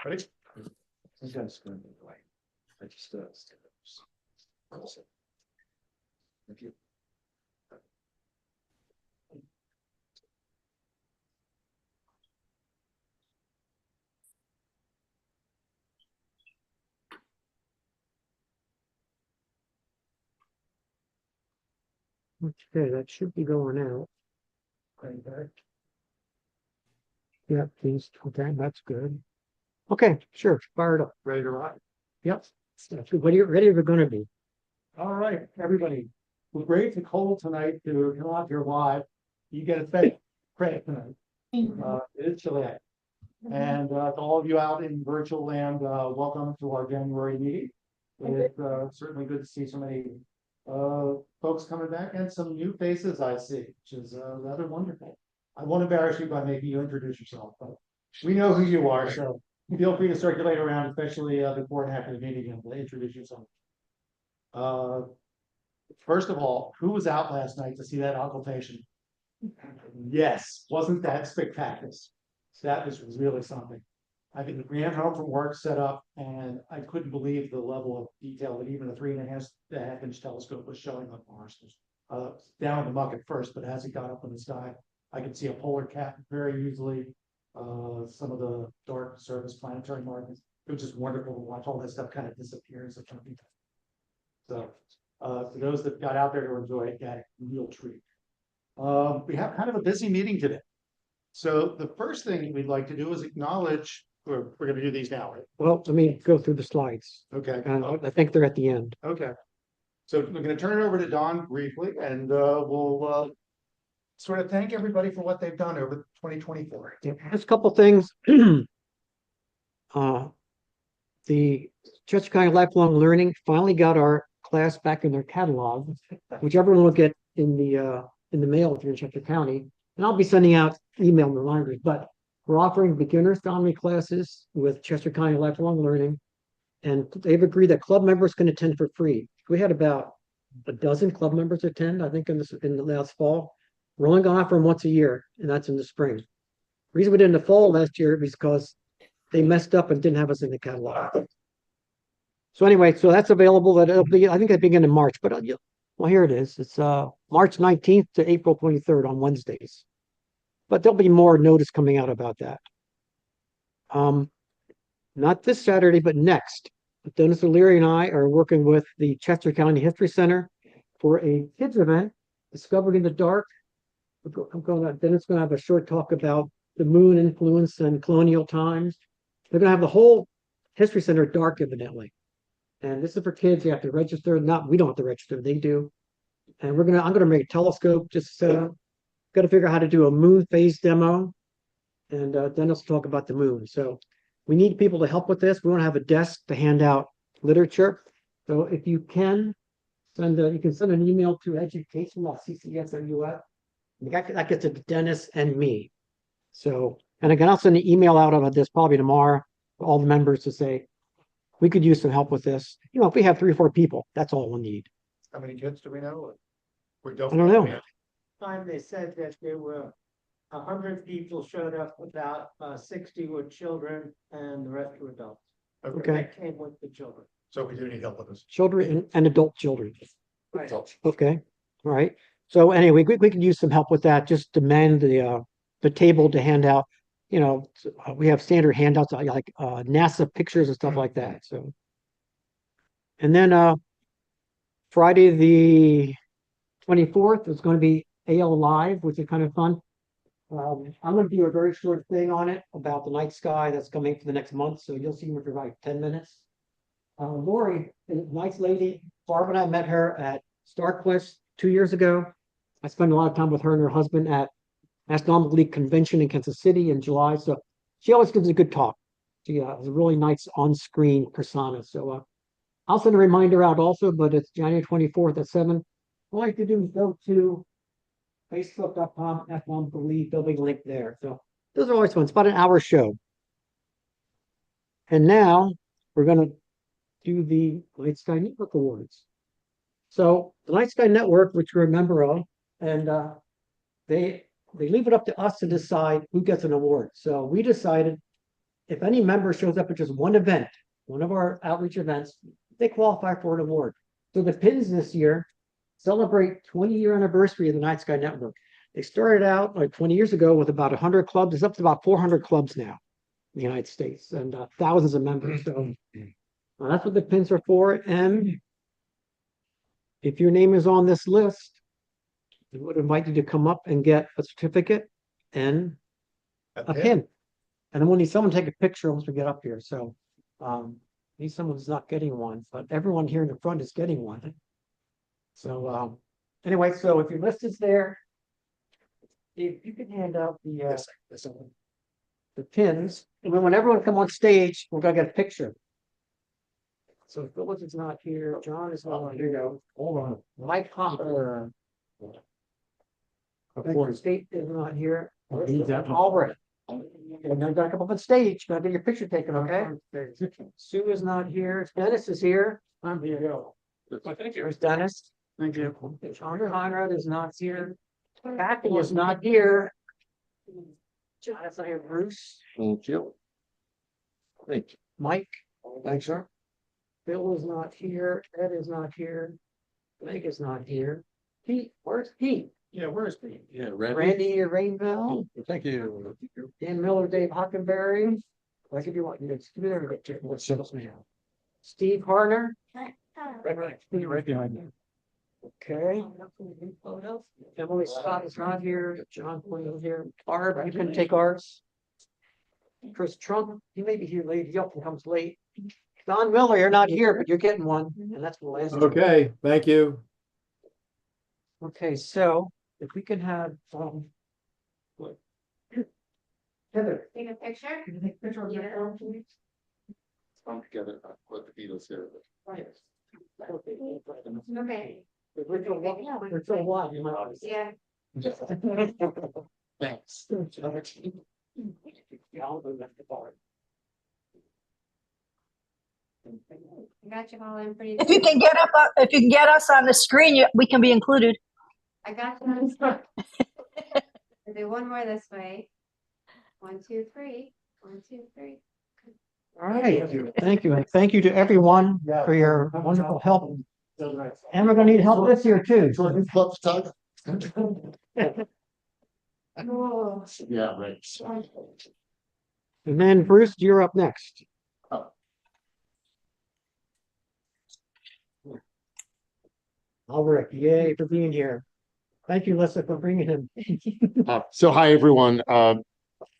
Ready? This guy's going to be right. I just stand up. Thank you. Okay, that should be going out. Yeah, please. Okay, that's good. Okay, sure. Fire it up. Ready to rock? Yep. That's good. What are you ready? We're going to be. All right, everybody. We're great to cold tonight to come out here live. You get a fed credit tonight. It is chilly out. And to all of you out in virtual land, welcome to our January meeting. It's certainly good to see so many folks coming back and some new faces I see, which is rather wonderful. I won't embarrass you by making you introduce yourself, but we know who you are, so feel free to circulate around, especially before and after the meeting, and introduce yourself. First of all, who was out last night to see that occultation? Yes, wasn't that spectacular? That was really something. I ran home from work, set up, and I couldn't believe the level of detail that even a 3.5 inch telescope was showing on Mars. Down in the muck at first, but as it got up in the sky, I could see a polar cap very easily. Some of the dark surface planetary markings. It was just wonderful to watch all that stuff kind of disappear in such a big. So for those that got out there to enjoy it, yeah, real treat. We have kind of a busy meeting today. So the first thing we'd like to do is acknowledge, we're going to do these now, right? Well, let me go through the slides. Okay. And I think they're at the end. Okay. So we're going to turn it over to Don briefly, and we'll sort of thank everybody for what they've done over 2024. Yeah, just a couple things. The Chester County Lifelong Learning finally got our class back in their catalog, which everyone will get in the mail if you're in Chester County. And I'll be sending out email reminders, but we're offering beginner astronomy classes with Chester County Lifelong Learning. And they've agreed that club members can attend for free. We had about a dozen club members attend, I think, in the last fall. We're only going to offer them once a year, and that's in the spring. The reason we did in the fall last year is because they messed up and didn't have us in the catalog. So anyway, so that's available. That'll be, I think, it begin in March, but well, here it is. It's March 19th to April 23rd on Wednesdays. But there'll be more notice coming out about that. Not this Saturday, but next. Dennis O'Leary and I are working with the Chester County History Center for a kids event, Discovered in the Dark. Dennis is going to have a short talk about the moon influence and colonial times. They're going to have the whole History Center dark, evidently. And this is for kids. You have to register. We don't have to register. They do. And I'm going to make a telescope. Just got to figure out how to do a moon phase demo. And Dennis will talk about the moon. So we need people to help with this. We want to have a desk to hand out literature. So if you can you can send an email to education@CCAS.us. That gets it to Dennis and me. So, and I can also send an email out about this probably tomorrow for all the members to say, we could use some help with this. You know, if we have 3 or 4 people, that's all we'll need. How many kids do we know? I don't know. Time they said that there were 100 people showed up, about 60 were children and the rest were adults. Okay. That came with the children. So we do need help with this. Children and adult children. Right. Okay. All right. So anyway, we could use some help with that. Just demand the table to hand out. You know, we have standard handouts like NASA pictures and stuff like that. So, and then Friday the 24th is going to be AL Live, which is kind of fun. I'm going to do a very short thing on it about the night sky that's coming for the next month. So you'll see me for like 10 minutes. Lori, a nice lady. Barb and I met her at StarQuest 2 years ago. I spent a lot of time with her and her husband at Astronomical League Convention in Kansas City in July. So she always gives a good talk. She is a really nice on-screen persona. So I'll send a reminder out also, but it's January 24th at 7. All you have to do is go to Facebook.com, Astronomical League. There'll be a link there. So those are always fun. It's about an hour show. And now we're going to do the Night Sky Network Awards. So the Night Sky Network, which we're a member of, and they leave it up to us to decide who gets an award. So we decided if any member shows up at just one event, one of our outreach events, they qualify for an award. So the pins this year celebrate 20-year anniversary of the Night Sky Network. They started out like 20 years ago with about 100 clubs. It's up to about 400 clubs now in the United States and thousands of members. So that's what the pins are for. And if your name is on this list, we would invite you to come up and get a certificate and a pin. And then we'll need someone to take a picture once we get up here. So need someone who's not getting one, but everyone here in the front is getting one. So anyway, so if your list is there, if you can hand out the pins, and then when everyone come on stage, we're gonna get a picture. So Phyllis is not here, John is not here. go. Hold on. Mike Hopper. Of course, State is not here. Albrecht. And then gotta come up on stage, gotta get your picture taken, okay? Sue is not here, Dennis is here. I'm here. Thank you. There's Dennis. Thank you. John Conrad is not here. Kathy is not here. John is not here. Bruce, Thank you. Thank you. Mike, Thanks, sir. Bill is not here. Ed is not here. Meg is not here. Pete, where's Pete? Yeah, where's Pete? Yeah, Randy Rainville, Thank you. Dan Miller, Dave Hockenberry. Like if you want, just give me there. What's up, man? Steve Harner. Right behind you. Okay. Emily Scott is not here. John Quinn is here. Barb, you can take ours. Chris Trump, he may be here late. He often comes late. Don Miller, you're not here, but you're getting one, and that's the last. Okay, thank you. Okay, so if we can have, Heather. Take a picture? Can you take a picture of Yeah. that one, please? Come together, put the Beatles here. Right. Okay. We're still live, you might. Yeah. Thanks. I got you all in pretty. If you can get up, if you can get us on the screen, we can be included. I got you on spot. I'll do one more this way. 1, 2, 3. 1, 2, 3. All right, thank you, and thank you to everyone for your wonderful help. And we're gonna need help this year too. Yeah, right. And then Bruce, you're up next. Albrecht, yay for being here. Thank you, Lisa, for bringing him. So hi, everyone.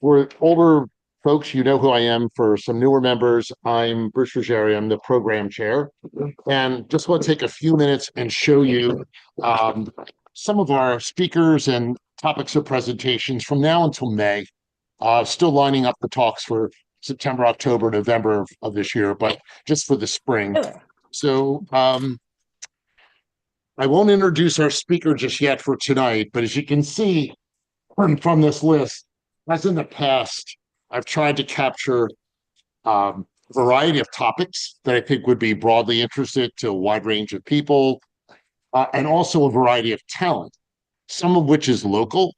For older folks, you know who I am. For some newer members, I'm Bruce Ruggieri. I'm the program chair. And just want to take a few minutes and show you some of our speakers and topics of presentations from now until May. Still lining up the talks for September, October, November of this year, but just for the spring. So I won't introduce our speaker just yet for tonight, but as you can see from this list, as in the past, I've tried to capture a variety of topics that I think would be broadly interested to a wide range of people, and also a variety of talent, some of which is local,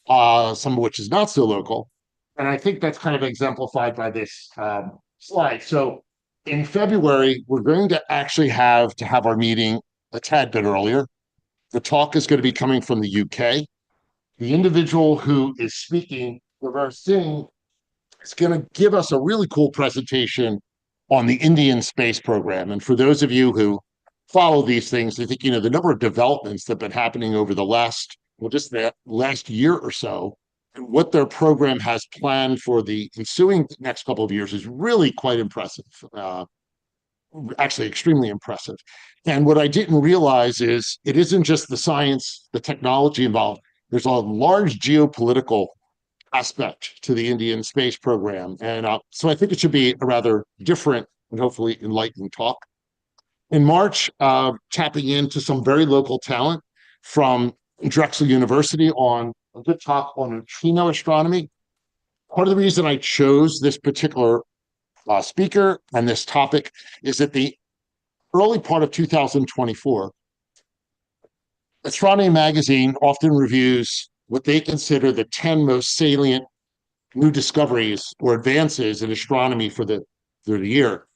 some of which is not so local. And I think that's kind of exemplified by this slide. So in February, we're going to actually have our meeting a tad bit earlier. The talk is going to be coming from the UK. The individual who is speaking, Reverse Singh, is going to give us a really cool presentation on the Indian space program. And for those of you who follow these things, I think, you know, the number of developments that have been happening over the last year or so, and what their program has planned for the ensuing next couple of years is really quite impressive. Actually extremely impressive. And what I didn't realize is it isn't just the science, the technology involved. There's a large geopolitical aspect to the Indian space program. And so I think it should be a rather different and hopefully enlightening talk. In March, tapping into some very local talent from Drexel University on a good talk on neutrino astronomy. Part of the reason I chose this particular speaker and this topic is that the early part of 2024, Astronomy Magazine often reviews what they consider the 10 most salient new discoveries or advances in astronomy through the year.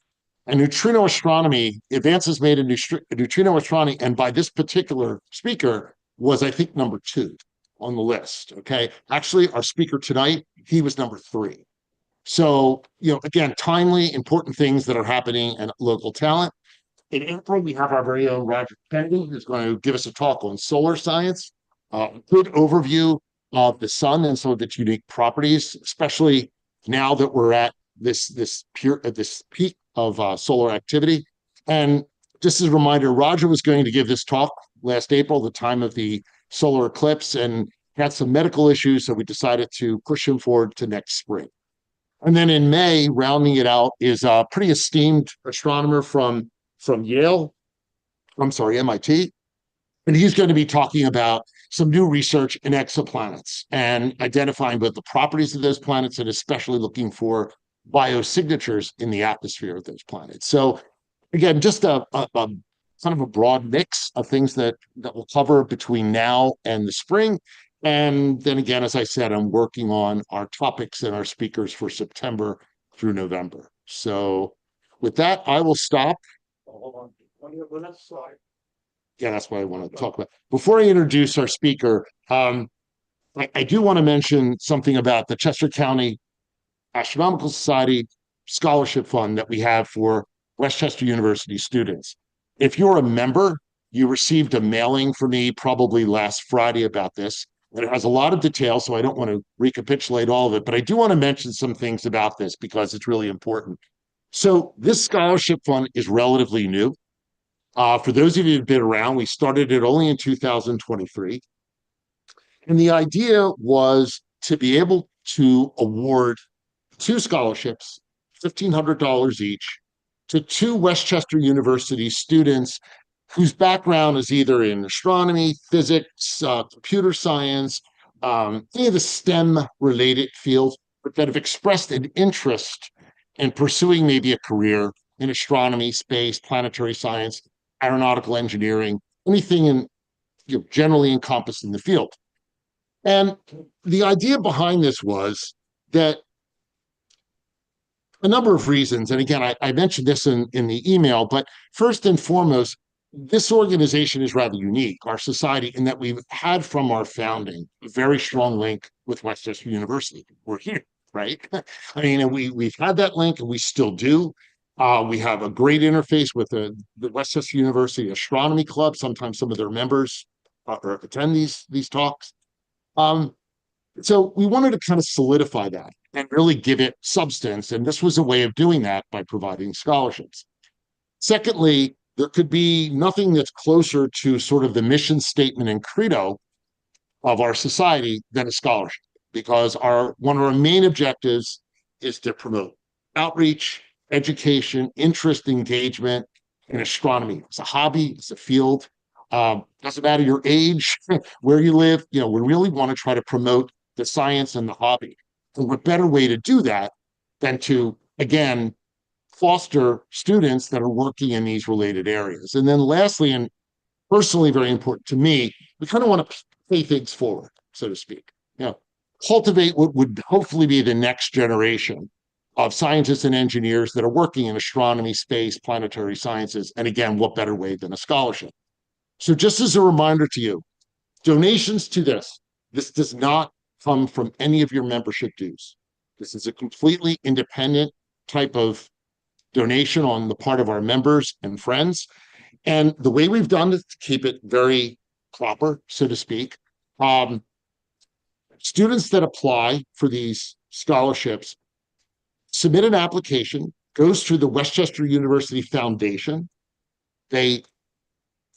And neutrino astronomy, advances made in neutrino astronomy, and by this particular speaker was, I think, number 2 on the list. Okay. Actually, our speaker tonight, he was number 3. So, again, timely, important things that are happening and local talent. In April, we have our very own Roger Kennedy, who's going to give us a talk on solar science, good overview of the sun and some of its unique properties, especially now that we're at this peak of solar activity. And just as a reminder, Roger was going to give this talk last April, the time of the solar eclipse, and had some medical issues, so we decided to push him forward to next spring. And then in May, rounding it out, is a pretty esteemed astronomer from MIT. And he's going to be talking about some new research in exoplanets and identifying both the properties of those planets and especially looking for biosignatures in the atmosphere of those planets. So again, just a kind of a broad mix of things that we'll cover between now and the spring. And then again, as I said, I'm working on our topics and our speakers for September through November. So with that, I will stop. Hold on. One next slide. Yeah, that's what I want to talk about. Before I introduce our speaker, I do want to mention something about the Chester County Astronomical Society Scholarship Fund that we have for Westchester University students. If you're a member, you received a mailing from me probably last Friday about this. And it has a lot of details, so I don't want to recapitulate all of it, but I do want to mention some things about this because it's really important. So this scholarship fund is relatively new. For those of you who've been around, we started it only in 2023. And the idea was to be able to award 2 scholarships, $1,500 each, to 2 Westchester University students whose background is either in astronomy, physics, computer science, any of the STEM-related fields, but that have expressed an interest in pursuing maybe a career in astronomy, space, planetary science, aeronautical engineering, anything generally encompassed in the field. And the idea behind this was that a number of reasons, and again, I mentioned this in the email, but first and foremost, this organization is rather unique, our society, in that we've had from our founding a very strong link with Westchester University. We're here, right? I mean, and we've had that link and we still do. We have a great interface with the Westchester University Astronomy Club. Sometimes some of their members attend these talks. So we wanted to kind of solidify that and really give it substance. And this was a way of doing that by providing scholarships. Secondly, there could be nothing that's closer to sort of the mission statement and credo of our society than a scholarship, because one of our main objectives is to promote outreach, education, interest, engagement in astronomy. It's a hobby, it's a field. Doesn't matter your age, where you live, we really want to try to promote the science and the hobby. And what better way to do that than to, again, foster students that are working in these related areas. And then lastly, and personally very important to me, we kind of want to pay things forward, so to speak. Cultivate what would hopefully be the next generation of scientists and engineers that are working in astronomy, space, planetary sciences. And again, what better way than a scholarship? So just as a reminder to you, donations to this does not come from any of your membership dues. This is a completely independent type of donation on the part of our members and friends. And the way we've done it to keep it very proper, so to speak, students that apply for these scholarships submit an application, goes through the Westchester University Foundation. The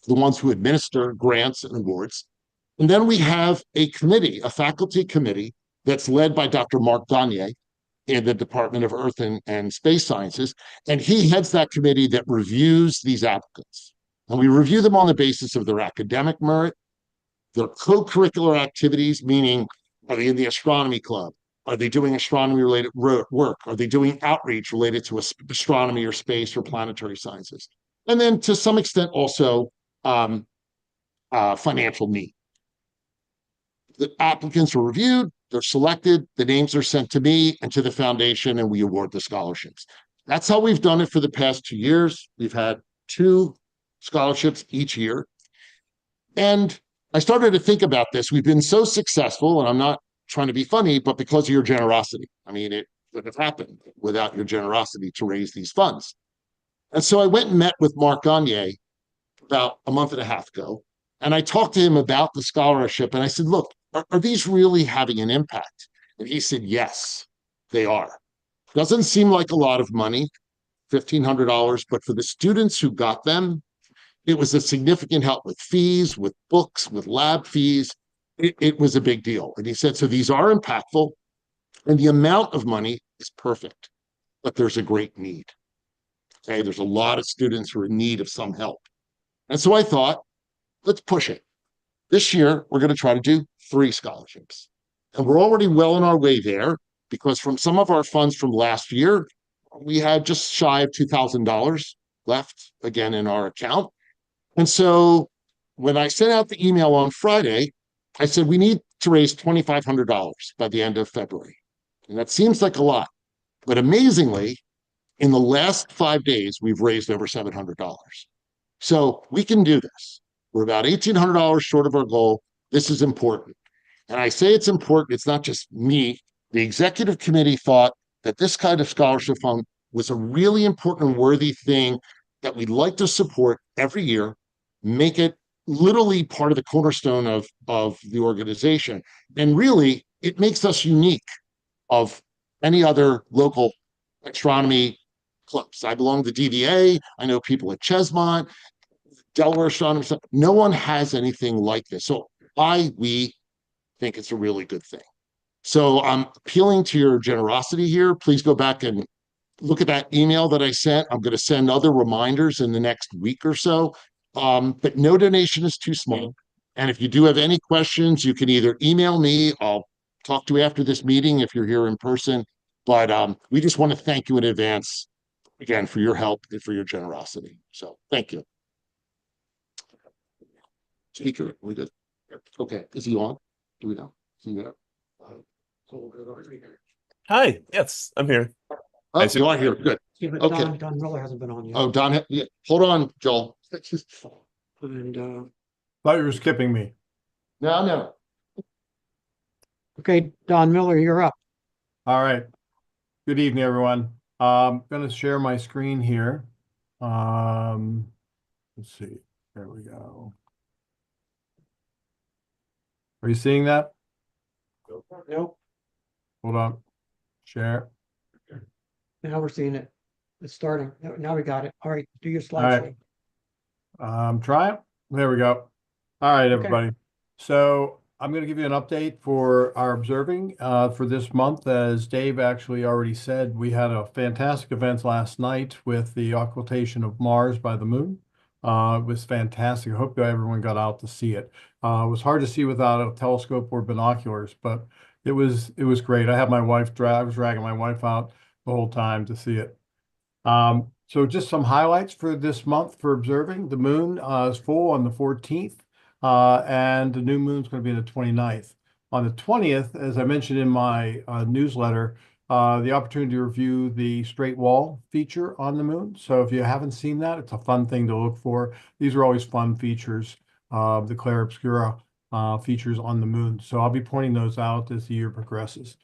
ones who administer grants and awards. And then we have a committee, a faculty committee that's led by Dr. Mark Gagne in the Department of Earth and Space Sciences. And he heads that committee that reviews these applicants. And we review them on the basis of their academic merit, their co-curricular activities, meaning, are they in the astronomy club? Are they doing astronomy-related work? Are they doing outreach related to astronomy or space or planetary sciences? And then to some extent also financial need. The applicants are reviewed, they're selected, the names are sent to me and to the foundation, and we award the scholarships. That's how we've done it for the past 2 years. We've had 2 scholarships each year. And I started to think about this. We've been so successful, and I'm not trying to be funny, but because of your generosity. I mean, it would have happened without your generosity to raise these funds. And so I went and met with Mark Gagne about a month and a half ago. And I talked to him about the scholarship. And I said, look, are these really having an impact? And he said, yes, they are. Doesn't seem like a lot of money, $1,500, but for the students who got them, it was a significant help with fees, with books, with lab fees. It was a big deal. And he said, so these are impactful, and the amount of money is perfect, but there's a great need. Okay, there's a lot of students who are in need of some help. And so I thought, let's push it. This year, we're going to try to do 3 scholarships. And we're already well on our way there, because from some of our funds from last year, we had just shy of $2,000 left again in our account. And so when I sent out the email on Friday, I said, we need to raise $2,500 by the end of February. And that seems like a lot. But amazingly, in the last 5 days, we've raised over $700. So we can do this. We're about $1,800 short of our goal. This is important. And I say it's important. It's not just me. The executive committee thought that this kind of scholarship fund was a really important and worthy thing that we'd like to support every year, make it literally part of the cornerstone of the organization. And really, it makes us unique of any other local astronomy clubs. I belong to DVA. I know people at Chesmont, Delaware Astronomy. No one has anything like this. So we think it's a really good thing. So I'm appealing to your generosity here. Please go back and look at that email that I sent. I'm going to send other reminders in the next week or so. But no donation is too small. And if you do have any questions, you can either email me. I'll talk to you after this meeting if you're here in person. But we just want to thank you in advance, again, for your help and for your generosity. So thank you. Speaker, we good? Okay, is he on? Do we know? Is he there? Hi, yes, I'm here. Oh, I see. you are here. Good. Yeah, but Okay. Don Miller hasn't been on yet. Oh, Don, yeah, hold on, Joel. And, Thought you were skipping me. No. okay, Don Miller, you're up. All right. Good evening, everyone. I'm going to share my screen here. Let's see. There we go. Are you seeing that? Nope, Hold on. Share. now we're seeing it. It's starting. Now we got it. All right, do your All right. slideshow. Try it. There we go. All right, Okay. everybody. So I'm going to give you an update for our observing for this month. As Dave actually already said, we had a fantastic event last night with the occultation of Mars by the moon. It was fantastic. I hope everyone got out to see it. It was hard to see without a telescope or binoculars, but it was great. I had my wife I was dragging my wife out the whole time to see it. So just some highlights for this month for observing. The moon is full on the 14th, and the new moon is going to be the 29th. On the 20th, as I mentioned in my newsletter, the opportunity to review the straight wall feature on the moon. So if you haven't seen that, it's a fun thing to look for. These are always fun features, the Clair Obscura features on the moon. So I'll be pointing those out as the year progresses.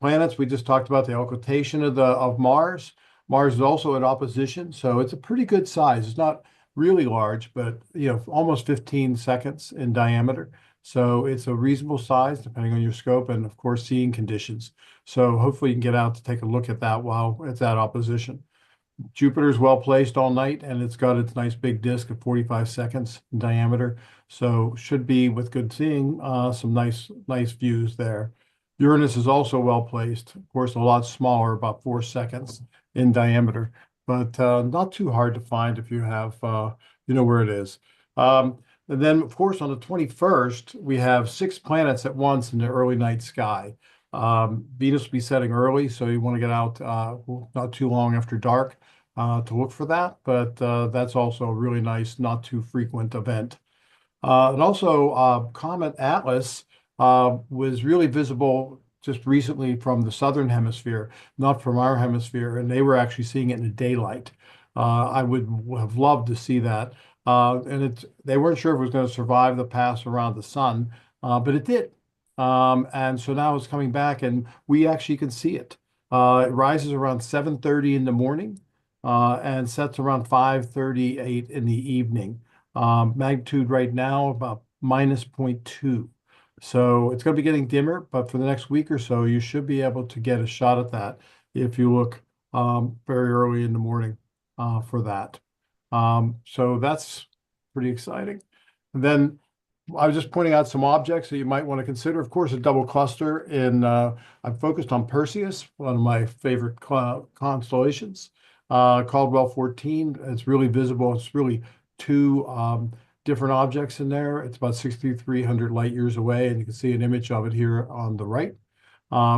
Planets, we just talked about the occultation of Mars. Mars is also in opposition, so it's a pretty good size. It's not really large, but almost 15 seconds in diameter. So it's a reasonable size depending on your scope and of course seeing conditions. So hopefully you can get out to take a look at that while it's at opposition. Jupiter is well placed all night, and it's got its nice big disk of 45 seconds in diameter. So should be, with good seeing, some nice views there. Uranus is also well placed, of course, a lot smaller, about 4 seconds in diameter, but not too hard to find if you have, you know where it is. And then, of course, on the 21st, we have 6 planets at once in the early night sky. Venus will be setting early, so you want to get out not too long after dark to look for that, but that's also a really nice, not too frequent event. And also, Comet Atlas was really visible just recently from the southern hemisphere, not from our hemisphere, and they were actually seeing it in the daylight. I would have loved to see that. And they weren't sure if it was going to survive the pass around the sun, but it did. And so now it's coming back, and we actually can see it. It rises around 7:30 in the morning, and sets around 5:38 in the evening. Magnitude right now about minus 0.2. So it's going to be getting dimmer, but for the next week or so, you should be able to get a shot at that if you look very early in the morning for that. So that's pretty exciting. And then I was just pointing out some objects that you might want to consider. Of course, a double cluster in, I'm focused on Perseus, one of my favorite constellations, Caldwell 14. It's really visible. It's really two different objects in there. It's about 6,300 light years away, and you can see an image of it here on the right.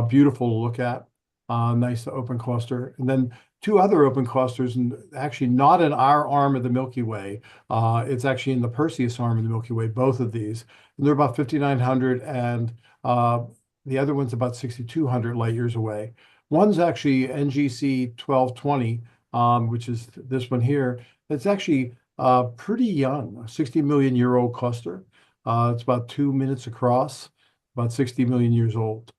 Beautiful to look at. Nice open cluster. And then two other open clusters, and actually not in our arm of the Milky Way. It's actually in the Perseus arm of the Milky Way, both of these. And they're about 5,900, and the other one's about 6,200 light years away. One's actually NGC 1220, which is this one here. It's actually pretty young, a 60 million year old cluster. It's about 2 minutes across, about 60 million years old.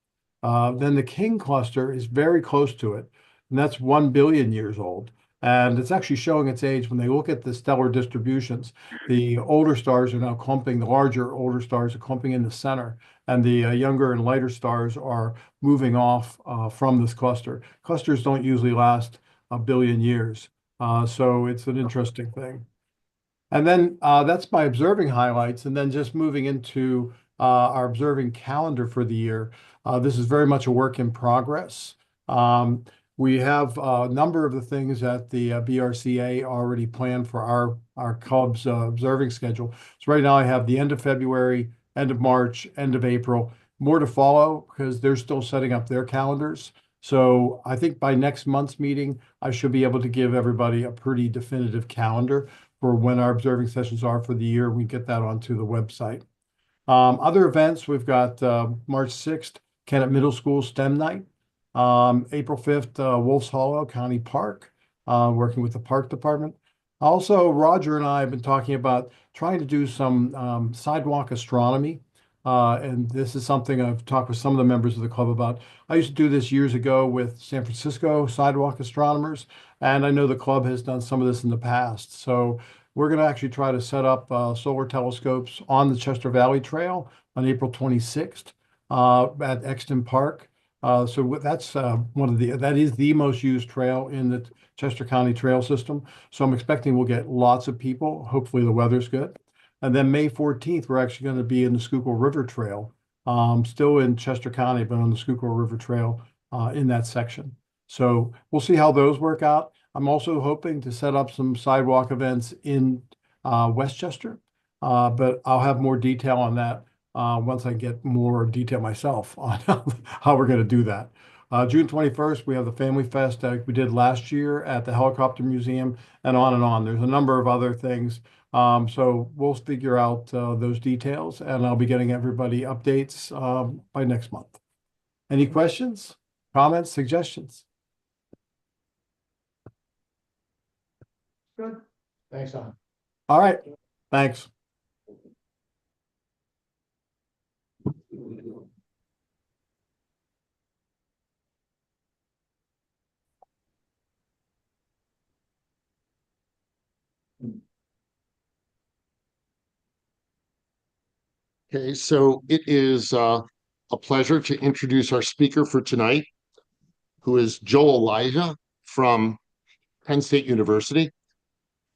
Then the King cluster is very close to it, and that's 1 billion years old. And it's actually showing its age when they look at the stellar distributions. The older stars are now clumping, the larger, older stars are clumping in the center, and the younger and lighter stars are moving off from this cluster. Clusters don't usually last a billion years, so it's an interesting thing. And then that's my observing highlights. And then just moving into our observing calendar for the year. This is very much a work in progress. We have a number of the things that the BRCA already planned for our club's observing schedule. So right now I have the end of February, end of March, end of April. More to follow because they're still setting up their calendars. So I think by next month's meeting, I should be able to give everybody a pretty definitive calendar for when our observing sessions are for the year. We get that onto the website. Other events, we've got March 6th, Kennett Middle School STEM Night. April 5th, Wolf's Hollow County Park, working with the park department. Also, Roger and I have been talking about trying to do some sidewalk astronomy. And this is something I've talked with some of the members of the club about. I used to do this years ago with San Francisco sidewalk astronomers, and I know the club has done some of this in the past. So we're going to actually try to set up solar telescopes on the Chester Valley Trail on April 26th at Exton Park. So that's that is the most used trail in the Chester County Trail System. So I'm expecting we'll get lots of people. Hopefully the weather's good. And then May 14th, we're actually going to be in the Schuylkill River Trail, still in Chester County, but on the Schuylkill River Trail in that section. So we'll see how those work out. I'm also hoping to set up some sidewalk events in Westchester, but I'll have more detail on that once I get more detail myself on how we're going to do that. June 21st, we have the Family Fest that we did last year at the Helicopter Museum, and on and on. There's a number of other things. So we'll figure out those details, and I'll be getting everybody updates by next month. Any questions, comments, suggestions? Good. Thanks, Don. All right, thanks. Okay, so it is a pleasure to introduce our speaker for tonight, who is Joel Elijah from Penn State University.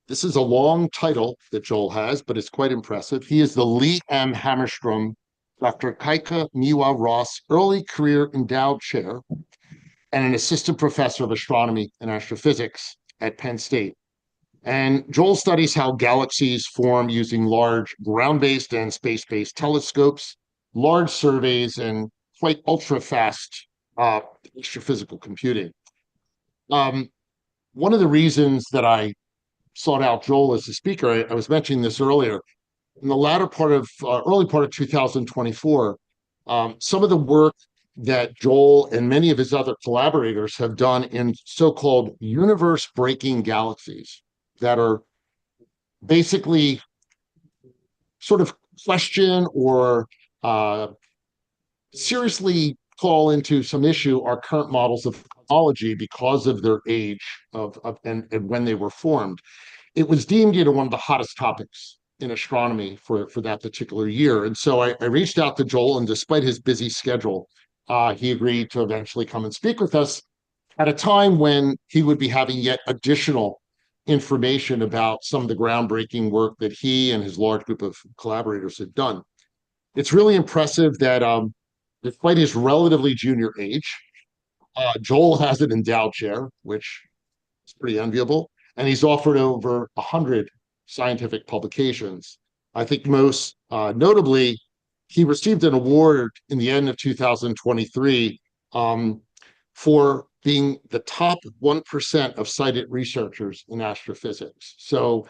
This is a long title that Joel has, but it's quite impressive. He is the Lee M. Hammerstrom, Dr. Kaika Miwa Ross Early Career Endowed Chair and an Assistant Professor of Astronomy and Astrophysics at Penn State. And Joel studies how galaxies form using large ground-based and space-based telescopes, large surveys, and quite ultra-fast astrophysical computing. One of the reasons that I sought out Joel as a speaker, I was mentioning this earlier, in the latter part of, early part of 2024, some of the work that Joel and many of his other collaborators have done in so-called universe-breaking galaxies that are basically sort of question or seriously call into some issue our current models of cosmology because of their age and when they were formed. It was deemed, one of the hottest topics in astronomy for that particular year. And so I reached out to Joel, and despite his busy schedule, he agreed to eventually come and speak with us at a time when he would be having yet additional information about some of the groundbreaking work that he and his large group of collaborators had done. It's really impressive that despite his relatively junior age, Joel has an endowed chair, which is pretty enviable, and he's offered over 100 scientific publications. I think most notably, he received an award in the end of 2023 for being the top 1% of cited researchers in astrophysics. So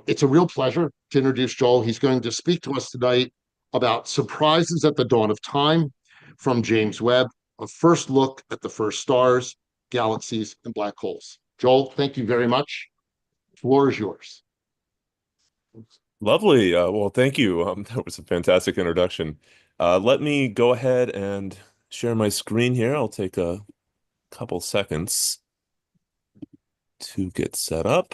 it's a real pleasure to introduce Joel. He's going to speak to us tonight about surprises at the dawn of time from James Webb, a first look at the first stars, galaxies, and black holes. Joel, thank you very much. The floor is yours. Lovely. Well, thank you. That was a fantastic introduction. Let me go ahead and share my screen here. I'll take a couple seconds to get set up.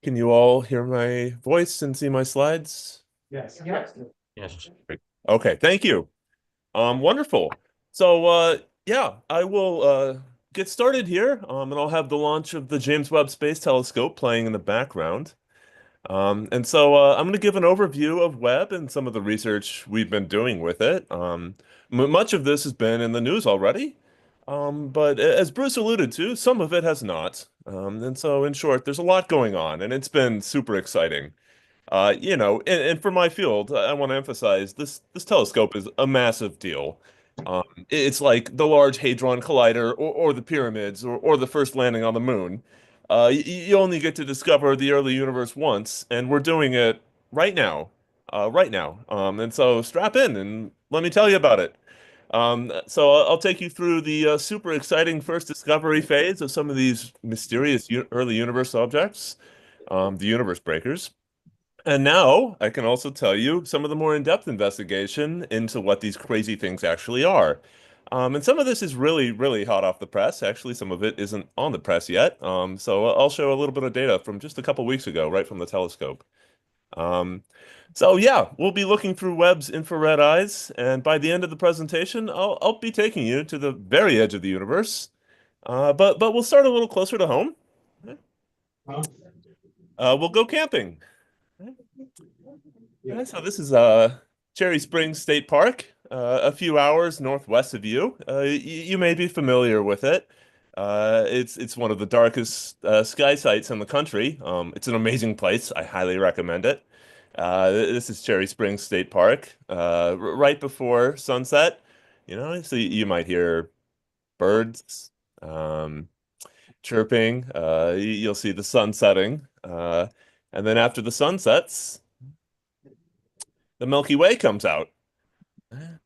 Can you all hear my voice and see my slides? Yes. Yes. Okay, thank you. Wonderful. So, yeah, I will get started here, and I'll have the launch of the James Webb Space Telescope playing in the background. And so I'm going to give an overview of Webb and some of the research we've been doing with it. Much of this has been in the news already, but as Bruce alluded to, some of it has not. And so, in short, there's a lot going on, and it's been super exciting. And for my field, I want to emphasize this telescope is a massive deal. It's like the Large Hadron Collider or the pyramids or the first landing on the moon. You only get to discover the early universe once, and we're doing it right now, right now. And so strap in and let me tell you about it. So I'll take you through the super exciting first discovery phase of some of these mysterious early universe objects, the universe breakers. And now I can also tell you some of the more in-depth investigation into what these crazy things actually are. And some of this is really, really hot off the press. Actually, some of it isn't on the press yet. So I'll show a little bit of data from just a couple weeks ago, right from the telescope. So yeah, we'll be looking through Webb's infrared eyes, and by the end of the presentation, I'll be taking you to the very edge of the universe. But we'll start a little closer to home. We'll go camping. Yeah, so this is Cherry Springs State Park, a few hours northwest of you. You may be familiar with it. It's one of the darkest sky sites in the country. It's an amazing place. I highly recommend it. This is Cherry Springs State Park, right before sunset. So you might hear birds chirping. You'll see the sun setting, and then after the sun sets, the Milky Way comes out,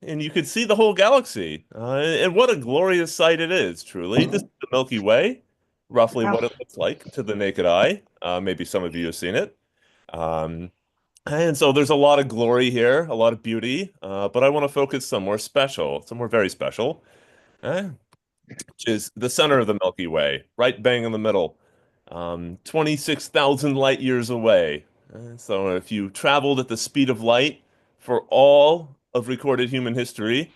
and you could see the whole galaxy. And what a glorious sight it is, truly. This is the Milky Way, roughly what it looks like to the naked eye. Maybe some of you have seen it. And so there's a lot of glory here, a lot of beauty, but I want to focus somewhere special, somewhere very special, which is the center of the Milky Way, right bang in the middle, 26,000 light years away. So if you traveled at the speed of light for all of recorded human history,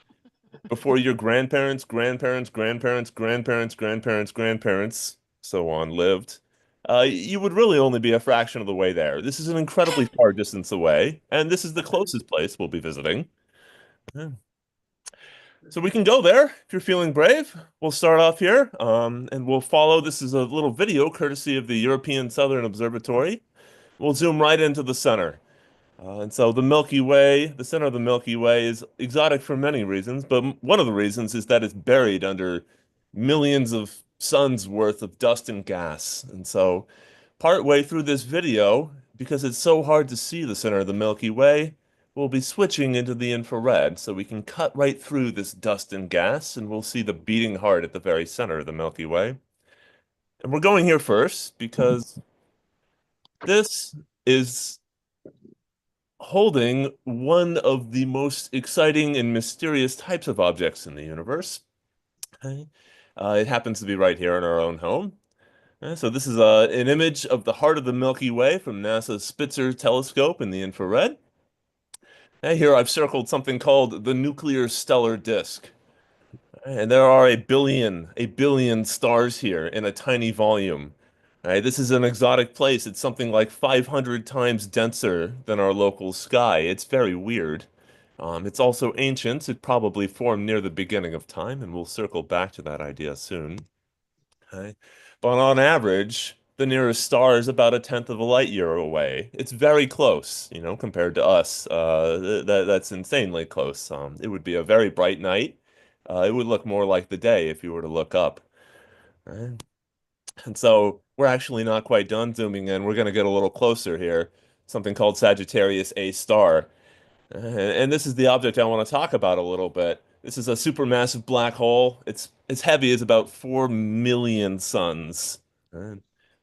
before your grandparents, grandparents, grandparents, grandparents, grandparents, grandparents, so on lived, you would really only be a fraction of the way there. This is an incredibly far distance away, and this is the closest place we'll be visiting. Yeah. So we can go there if you're feeling brave. We'll start off here, and we'll follow. This is a little video courtesy of the European Southern Observatory. We'll zoom right into the center. And so the Milky Way, the center of the Milky Way is exotic for many reasons, but one of the reasons is that it's buried under millions of suns worth of dust and gas. And so partway through this video, because it's so hard to see the center of the Milky Way, we'll be switching into the infrared so we can cut right through this dust and gas and we'll see the beating heart at the very center of the Milky Way. And we're going here first because this is holding one of the most exciting and mysterious types of objects in the universe. Okay. It happens to be right here in our own home. So this is an image of the heart of the Milky Way from NASA's Spitzer telescope in the infrared. Here I've circled something called the nuclear stellar disk. And there are a billion stars here in a tiny volume. This is an exotic place. It's something like 500 times denser than our local sky. It's very weird. It's also ancient. It probably formed near the beginning of time, and we'll circle back to that idea soon. Okay. But on average, the nearest star is about a tenth of a light year away. It's very close, compared to us. That's insanely close. It would be a very bright night. It would look more like the day if you were to look up. Right? And so we're actually not quite done zooming in. We're going to get a little closer here. Something called Sagittarius A star. And this is the object I want to talk about a little bit. This is a supermassive black hole. It's as heavy as about 4 million suns. Uh,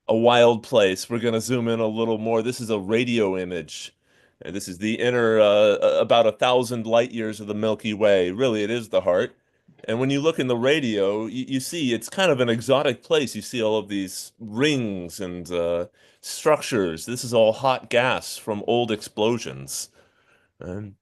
A wild place. We're going to zoom in a little more. This is a radio image. And this is the inner, about 1,000 light years of the Milky Way. Really, it is the heart. And when you look in the radio, you see it's kind of an exotic place. You see all of these rings and structures. This is all hot gas from old explosions. And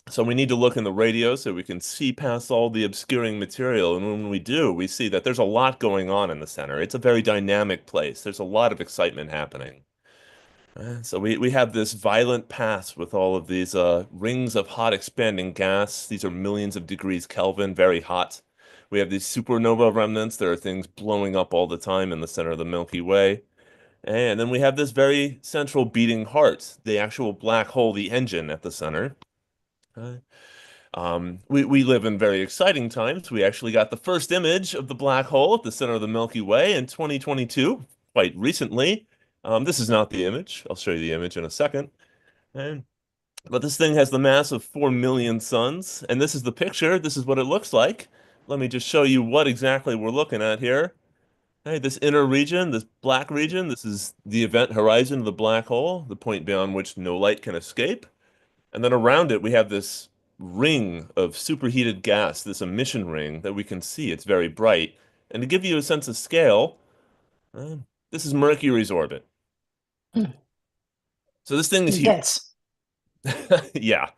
so we need to look in the radio so we can see past all the obscuring material. And when we do, we see that there's a lot going on in the center. It's a very dynamic place. There's a lot of excitement happening. So we have this violent path with all of these rings of hot expanding gas. These are millions of degrees Kelvin, very hot. We have these supernova remnants. There are things blowing up all the time in the center of the Milky Way. And then we have this very central beating heart, the actual black hole, the engine at the center. We live in very exciting times. We actually got the first image of the black hole at the center of the Milky Way in 2022, quite recently. This is not the image. I'll show you the image in a second. But this thing has the mass of 4 million suns, and this is the picture. This is what it looks like. Let me just show you what exactly we're looking at here. This inner region, this black region, this is the event horizon of the black hole, the point beyond which no light can escape. And then around it, we have this ring of superheated gas, this emission ring that we can see. It's very bright. And to give you a sense of scale, this is Mercury's orbit. So this thing is huge. Dense. Yeah.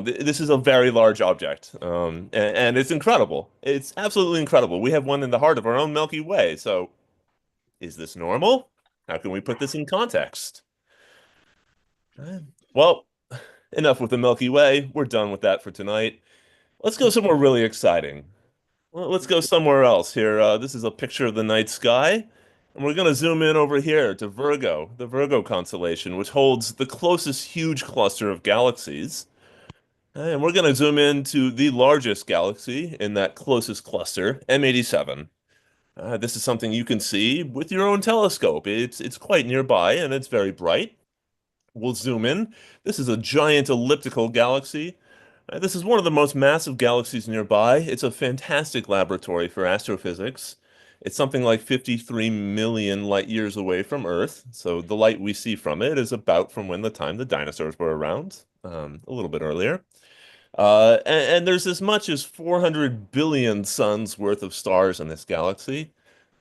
This is a very large object, and it's incredible. It's absolutely incredible. We have one in the heart of our own Milky Way. So, is this normal? How can we put this in context? Well, enough with the Milky Way. We're done with that for tonight. Let's go somewhere really exciting. Well, let's go somewhere else here. This is a picture of the night sky. And we're going to zoom in over here to Virgo, the Virgo constellation, which holds the closest huge cluster of galaxies. And we're going to zoom into the largest galaxy in that closest cluster, M87. This is something you can see with your own telescope. It's quite nearby and it's very bright. We'll zoom in. This is a giant elliptical galaxy. This is one of the most massive galaxies nearby. It's a fantastic laboratory for astrophysics. It's something like 53 million light years away from Earth. So the light we see from it is about from when the time the dinosaurs were around, a little bit earlier. And there's as much as 400 billion suns worth of stars in this galaxy.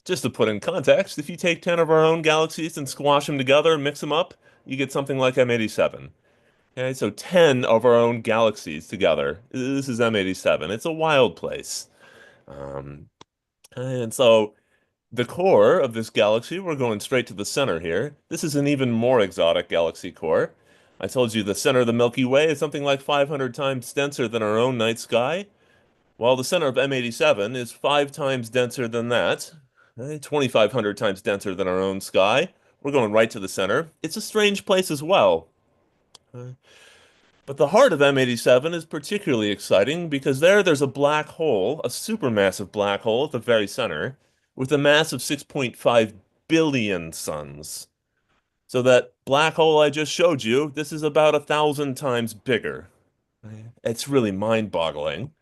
Just to put in context, if you take 10 of our own galaxies and squash them together, mix them up, you get something like M87. Okay, so 10 of our own galaxies together. This is M87. It's a wild place. And so the core of this galaxy, we're going straight to the center here. This is an even more exotic galaxy core. I told you the center of the Milky Way is something like 500 times denser than our own night sky, while the center of M87 is 5 times denser than that, 2,500 times denser than our own sky. We're going right to the center. It's a strange place as well. But the heart of M87 is particularly exciting because there's a black hole, a supermassive black hole at the very center, with a mass of 6.5 billion suns. So that black hole I just showed you, this is about 1,000 times bigger. It's really mind-boggling.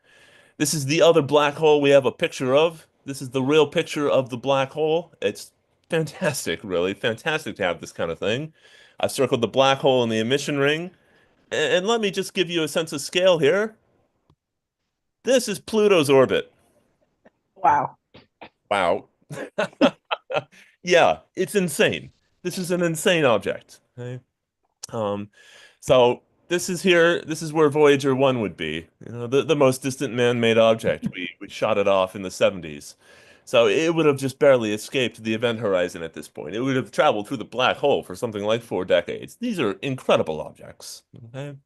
This is the other black hole we have a picture of. This is the real picture of the black hole. It's fantastic, really. Fantastic to have this kind of thing. I've circled the black hole in the emission ring. And let me just give you a sense of scale here. This is Pluto's orbit. Wow. Wow. Yeah, it's insane. This is an insane object. Okay? Um, so this is here, this is where Voyager 1 would be, the most distant man-made object. We shot it off in the 70s. So it would have just barely escaped the event horizon at this point. It would have traveled through the black hole for something like 4 decades. These are incredible objects. Okay?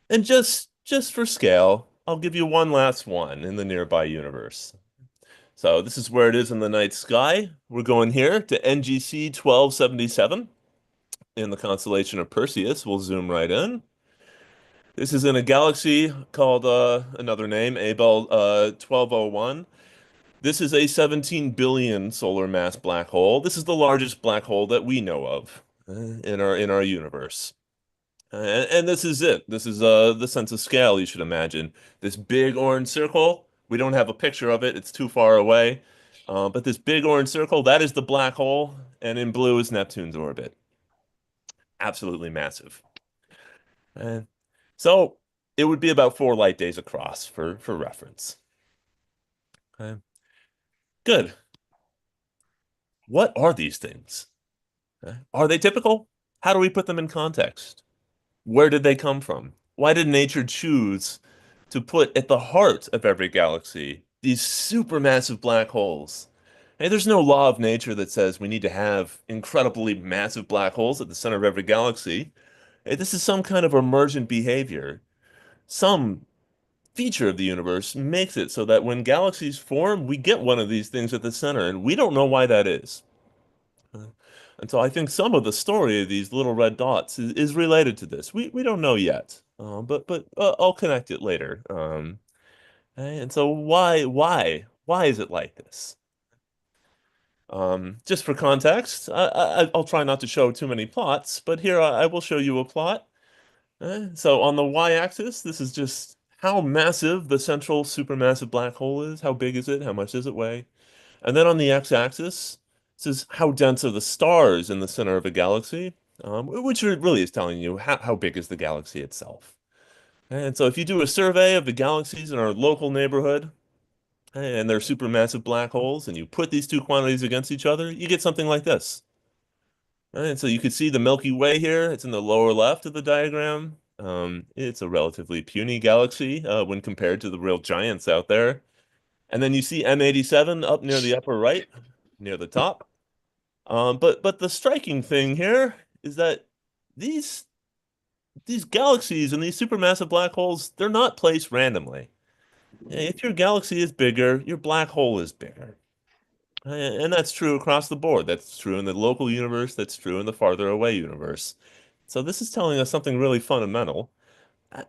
And just for scale, I'll give you one last one in the nearby universe. So this is where it is in the night sky. We're going here to NGC 1277 in the constellation of Perseus. We'll zoom right in. This is in a galaxy called another name, Abell 1201. This is a 17 billion solar mass black hole. This is the largest black hole that we know of in our universe. And this is it. This is the sense of scale you should imagine. This big orange circle, we don't have a picture of it. It's too far away. But this big orange circle, that is the black hole, and in blue is Neptune's orbit. Absolutely massive. And so it would be about 4 light days across for reference. Okay. Good. What are these things? Are they typical? How do we put them in context? Where did they come from? Why did nature choose to put at the heart of every galaxy these supermassive black holes? Hey, there's no law of nature that says we need to have incredibly massive black holes at the center of every galaxy. Hey, this is some kind of emergent behavior. Some feature of the universe makes it so that when galaxies form, we get one of these things at the center, and we don't know why that is. And so I think some of the story of these little red dots is related to this. We don't know yet, but I'll connect it later. And so why is it like this? Just for context, I'll try not to show too many plots, but here I will show you a plot. So on the y-axis, this is just how massive the central supermassive black hole is. How big is it? How much does it weigh? And then on the x-axis, this is how dense are the stars in the center of a galaxy, which really is telling you how big is the galaxy itself. And so if you do a survey of the galaxies in our local neighborhood, and they're supermassive black holes, and you put these two quantities against each other, you get something like this. And so you can see the Milky Way here. It's in the lower left of the diagram. It's a relatively puny galaxy when compared to the real giants out there. And then you see M87 up near the upper right, near the top. But the striking thing here is that these galaxies and these supermassive black holes, they're not placed randomly. If your galaxy is bigger, your black hole is bigger. And that's true across the board. That's true in the local universe, that's true in the farther away universe. So this is telling us something really fundamental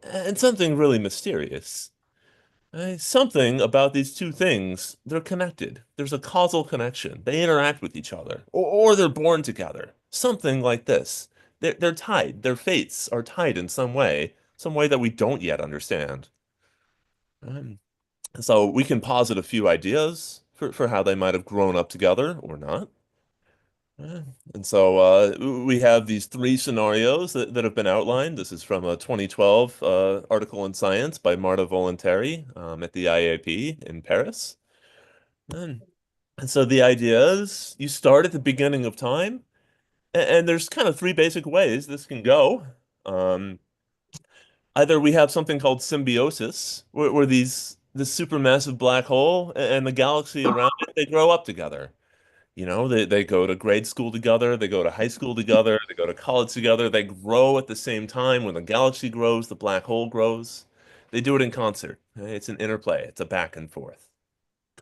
and something really mysterious. Something about these two things, they're connected. There's a causal connection. They interact with each other, or they're born together. Something like this. They're tied. Their fates are tied in some way that we don't yet understand. So we can posit a few ideas for how they might have grown up together or not. And so we have these 3 scenarios that have been outlined. This is from a 2012 article in Science by Marta Voluntari at the IAP in Paris. And so the idea is you start at the beginning of time, and there's kind of 3 basic ways this can go. Either we have something called symbiosis, where this supermassive black hole and the galaxy around it, they grow up together. They go to grade school together, they go to high school together, they go to college together, they grow at the same time. When the galaxy grows, the black hole grows. They do it in concert. It's an interplay, it's a back and forth.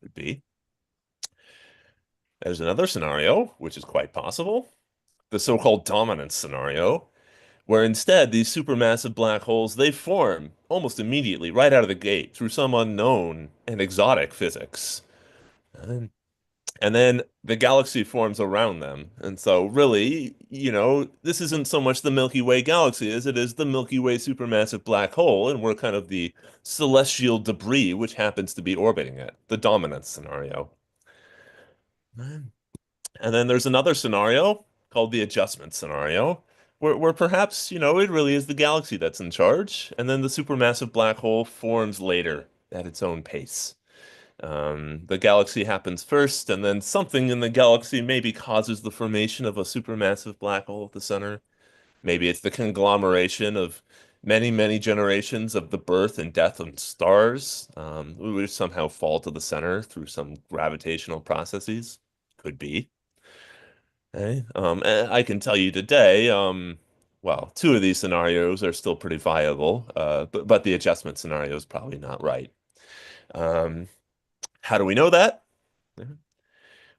Could be. There's another scenario, which is quite possible, the so-called dominance scenario, where instead these supermassive black holes, they form almost immediately, right out of the gate, through some unknown and exotic physics. And then the galaxy forms around them. And so really, this isn't so much the Milky Way galaxy as it is the Milky Way supermassive black hole, and we're kind of the celestial debris which happens to be orbiting it, the dominance scenario. And then there's another scenario called the adjustment scenario, where perhaps, it really is the galaxy that's in charge, and then the supermassive black hole forms later at its own pace. The galaxy happens first, and then something in the galaxy maybe causes the formation of a supermassive black hole at the center. Maybe it's the conglomeration of many, many generations of the birth and death of stars, which somehow fall to the center through some gravitational processes. Could be. Okay. And I can tell you today, well, two of these scenarios are still pretty viable, but the adjustment scenario is probably not right. Um, how do we know that?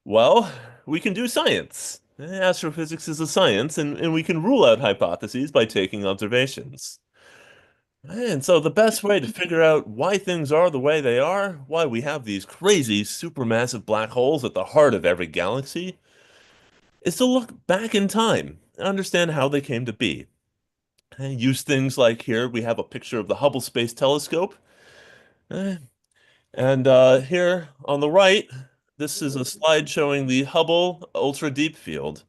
Well, we can do science. Astrophysics is a science, and we can rule out hypotheses by taking observations. And so the best way to figure out why things are the way they are, why we have these crazy supermassive black holes at the heart of every galaxy, is to look back in time and understand how they came to be. And use things like here we have a picture of the Hubble Space Telescope. Eh, And here on the right, this is a slide showing the Hubble Ultra Deep Field,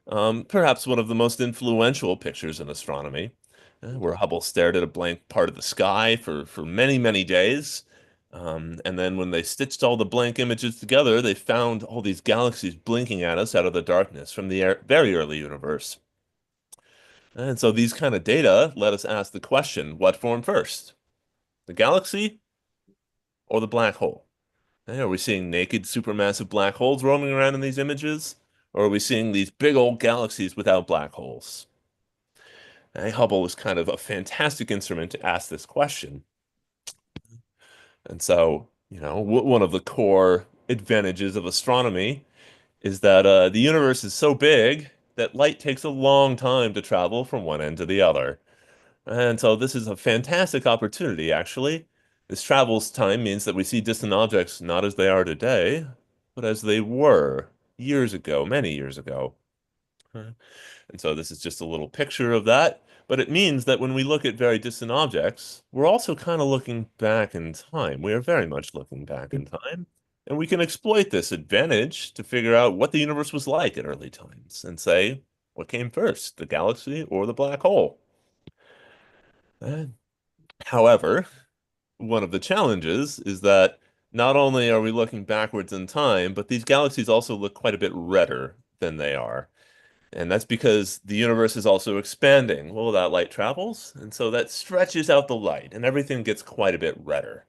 perhaps one of the most influential pictures in astronomy, where Hubble stared at a blank part of the sky for many, many days. And then when they stitched all the blank images together, they found all these galaxies blinking at us out of the darkness from the very early universe. And so these kind of data let us ask the question, what formed first? The galaxy or the black hole? Are we seeing naked supermassive black holes roaming around in these images? Or are we seeing these big old galaxies without black holes? Hubble is kind of a fantastic instrument to ask this question. And so, one of the core advantages of astronomy is that the universe is so big that light takes a long time to travel from one end to the other. And so this is a fantastic opportunity, actually. This travels time means that we see distant objects not as they are today, but as they were years ago, many years ago. And so this is just a little picture of that. But it means that when we look at very distant objects, we're also kind of looking back in time. We are very much looking back in time. And we can exploit this advantage to figure out what the universe was like at early times and say, what came first, the galaxy or the black hole? However, one of the challenges is that not only are we looking backwards in time, but these galaxies also look quite a bit redder than they are. And that's because the universe is also expanding. Well, that light travels, and so that stretches out the light, and everything gets quite a bit redder.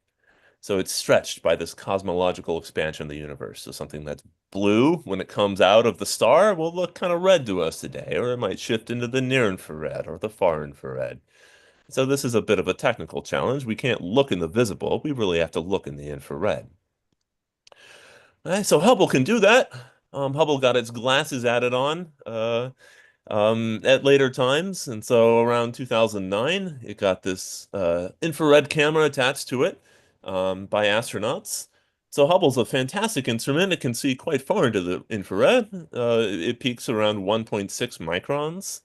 So it's stretched by this cosmological expansion of the universe. So something that's blue when it comes out of the star will look kind of red to us today, or it might shift into the near infrared or the far infrared. So this is a bit of a technical challenge. We can't look in the visible. We really have to look in the infrared. So Hubble can do that. Hubble got its glasses added on at later times. And so around 2009, it got this infrared camera attached to it by astronauts. So Hubble's a fantastic instrument. It can see quite far into the infrared. It peaks around 1.6 microns.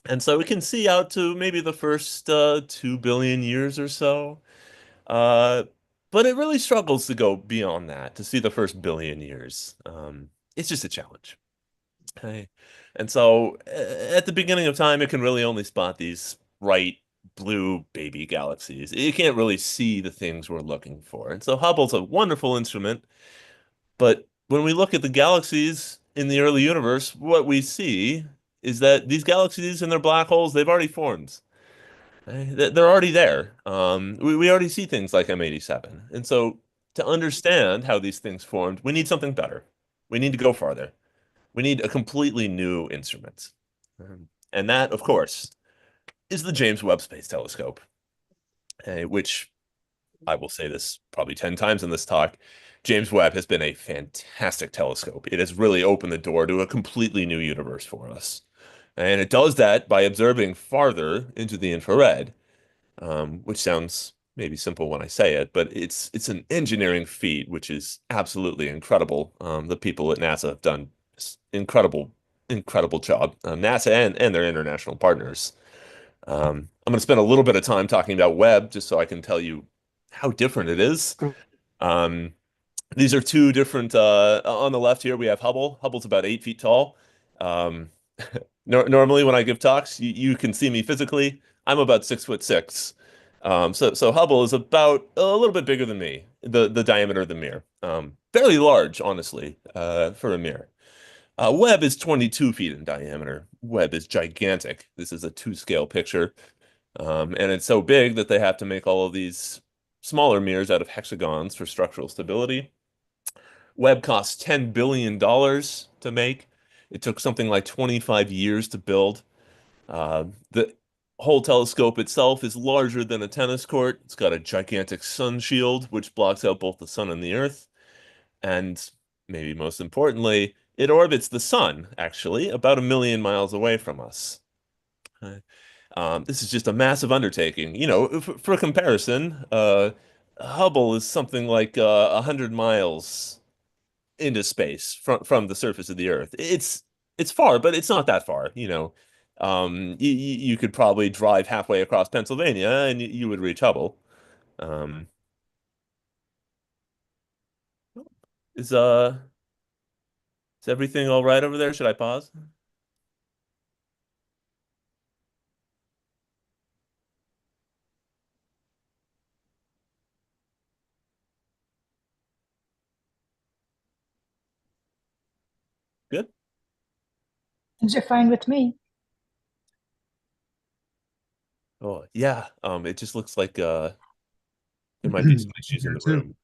And so we can see out to maybe the first 2 billion years or so. Uh, but it really struggles to go beyond that, to see the first billion years. It's just a challenge. Okay. And so at the beginning of time, it can really only spot these bright blue baby galaxies. It can't really see the things we're looking for. And so Hubble's a wonderful instrument. But when we look at the galaxies in the early universe, what we see is that these galaxies and their black holes, they've already formed. They're already there. We already see things like M87. And so to understand how these things formed, we need something better. We need to go farther. We need a completely new instrument. And that, of course, is the James Webb Space Telescope, which I will say this probably 10 times in this talk. James Webb has been a fantastic telescope. It has really opened the door to a completely new universe for us. And it does that by observing farther into the infrared, which sounds maybe simple when I say it, but it's an engineering feat, which is absolutely incredible. The people at NASA have done incredible job. NASA and their international partners. I'm going to spend a little bit of time talking about Webb, just so I can tell you how different it is. Um, these are two different. On the left here, we have Hubble. Hubble's about 8 feet tall. Um, normally, when I give talks, you can see me physically. I'm about 6'6". So Hubble is about a little bit bigger than me, the diameter of the mirror. Fairly large, honestly, for a mirror. Webb is 22 feet in diameter. Webb is gigantic. This is a 2-scale picture. And it's so big that they have to make all of these smaller mirrors out of hexagons for structural stability. Webb costs $10 billion to make. It took something like 25 years to build. The whole telescope itself is larger than a tennis court. It's got a gigantic sun shield, which blocks out both the sun and the earth. And maybe most importantly, it orbits the sun, actually, about 1 million miles away from us. This is just a massive undertaking. You know, for comparison, Hubble is something like 100 miles into space from the surface of the Earth. It's far, but it's not that far. You know, you could probably drive halfway across Pennsylvania and you would reach Hubble. Um, is uh is everything all right over there? Should I pause? Good. Things are fine with me. Oh yeah. It just looks like there might be some issues in the room.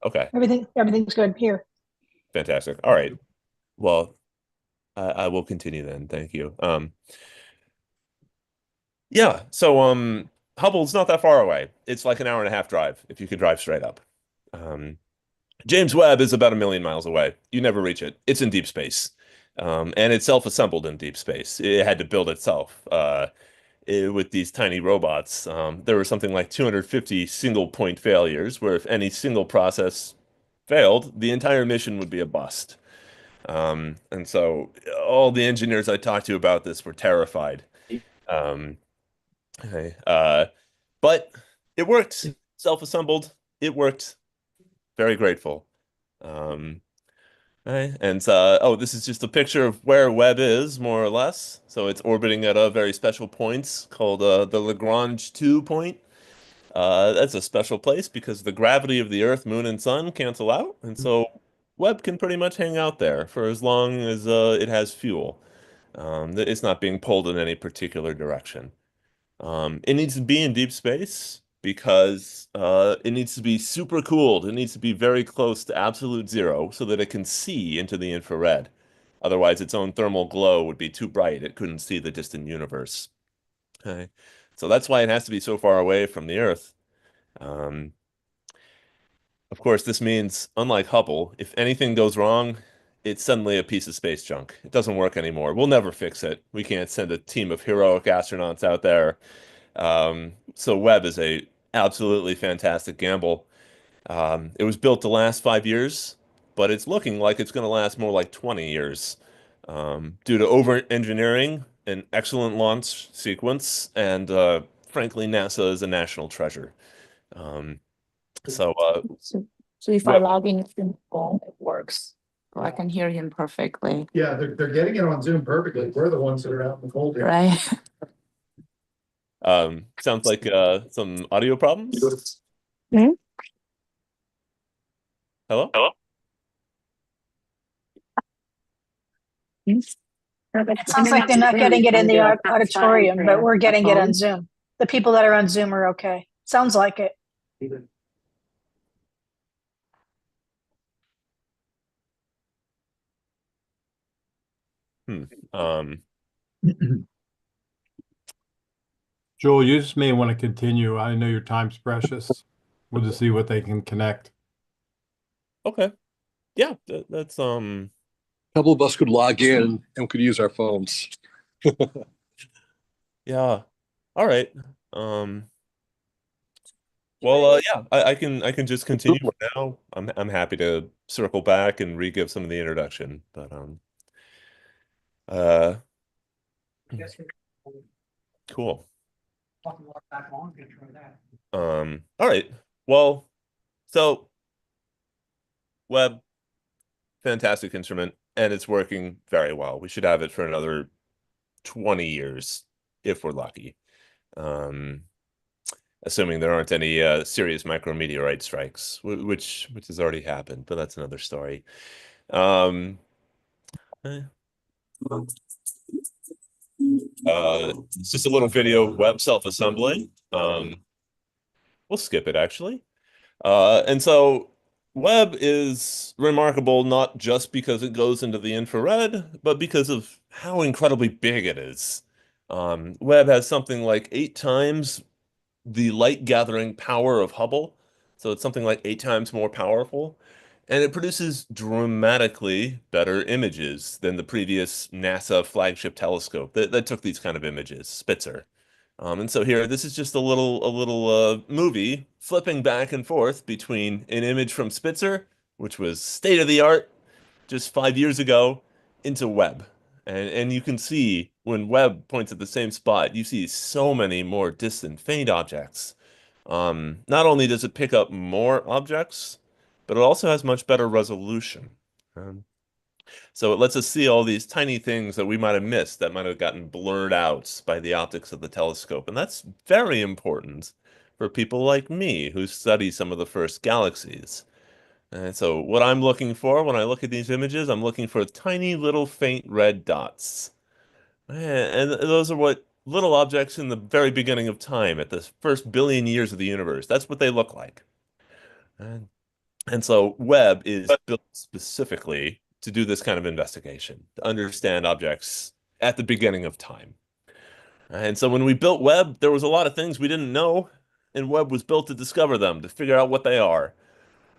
Okay, Everything's good here. fantastic. All right. Well, I will continue then. Thank you. Yeah, so Hubble's not that far away. It's like an hour-and-a-half drive if you could drive straight up. Um, James Webb is about 1 million miles away. You never reach it. It's in deep space. And it's self-assembled in deep space. It had to build itself with these tiny robots. There were something like 250 single-point failures, where if any single process failed, the entire mission would be a bust. And so all the engineers I talked to about this were terrified. Um, okay, but it worked. Self-assembled. It worked. Very grateful. Um, okay, and oh, this is just a picture of where Webb is, more or less. So it's orbiting at a very special point called the Lagrange 2 point. That's a special place because the gravity of the Earth, Moon, and Sun cancel out, and so Webb can pretty much hang out there for as long as it has fuel. It's not being pulled in any particular direction. It needs to be in deep space because it needs to be super cooled. It needs to be very close to absolute zero so that it can see into the infrared. Otherwise, its own thermal glow would be too bright. It couldn't see the distant universe. Okay. So that's why it has to be so far away from the Earth. Um, of course, this means, unlike Hubble, if anything goes wrong, it's suddenly a piece of space junk. It doesn't work anymore. We'll never fix it. We can't send a team of heroic astronauts out there. So Webb is a absolutely fantastic gamble. It was built to last 5 years, but it's looking like it's going to last more like 20 years, due to over-engineering, an excellent launch sequence, and frankly, NASA is a national treasure. So So if I Webb, log in Zoom phone, it works. So I can hear him perfectly, Yeah, they're getting it on Zoom perfectly. We're the ones that are out in the cold here. right? sounds like some audio problems. Hmm? Hello? It sounds like they're not getting it in the auditorium, but we're getting it on Zoom. The people that are on Zoom are okay. Sounds like it. Um, Joel, you just may want to continue. I know your time's precious. We'll just see what they can connect. okay. Yeah, that's Couple of us could log in and could use our phones. yeah. All right. Um, yeah, I can just continue now. I'm happy to circle back and re-give some of the introduction, but uh, cool. All right. Well, so web, fantastic instrument, and it's working very well. We should have it for another 20 years if we're lucky. Um, assuming there aren't any serious micrometeorite strikes, which has already happened, but that's another story. Um, eh, it's just a little video of web self-assembling. We'll skip it actually. And so web is remarkable not just because it goes into the infrared, but because of how incredibly big it is. Webb has something like 8 times the light gathering power of Hubble. So it's something like 8 times more powerful. And it produces dramatically better images than the previous NASA flagship telescope that took these kind of images, Spitzer. And so here, this is just a little movie flipping back and forth between an image from Spitzer, which was state of the art just 5 years ago, into Webb. And you can see when Webb points at the same spot, you see so many more distant faint objects. Not only does it pick up more objects, but it also has much better resolution. Um, so it lets us see all these tiny things that we might have missed that might have gotten blurred out by the optics of the telescope. And that's very important for people like me who study some of the first galaxies. And so what I'm looking for when I look at these images, I'm looking for tiny little faint red dots. And those are what little objects in the very beginning of time, at the first billion years of the universe. That's what they look like. And and so Webb is built specifically to do this kind of investigation, to understand objects at the beginning of time. And so when we built Webb, there was a lot of things we didn't know, and Webb was built to discover them, to figure out what they are.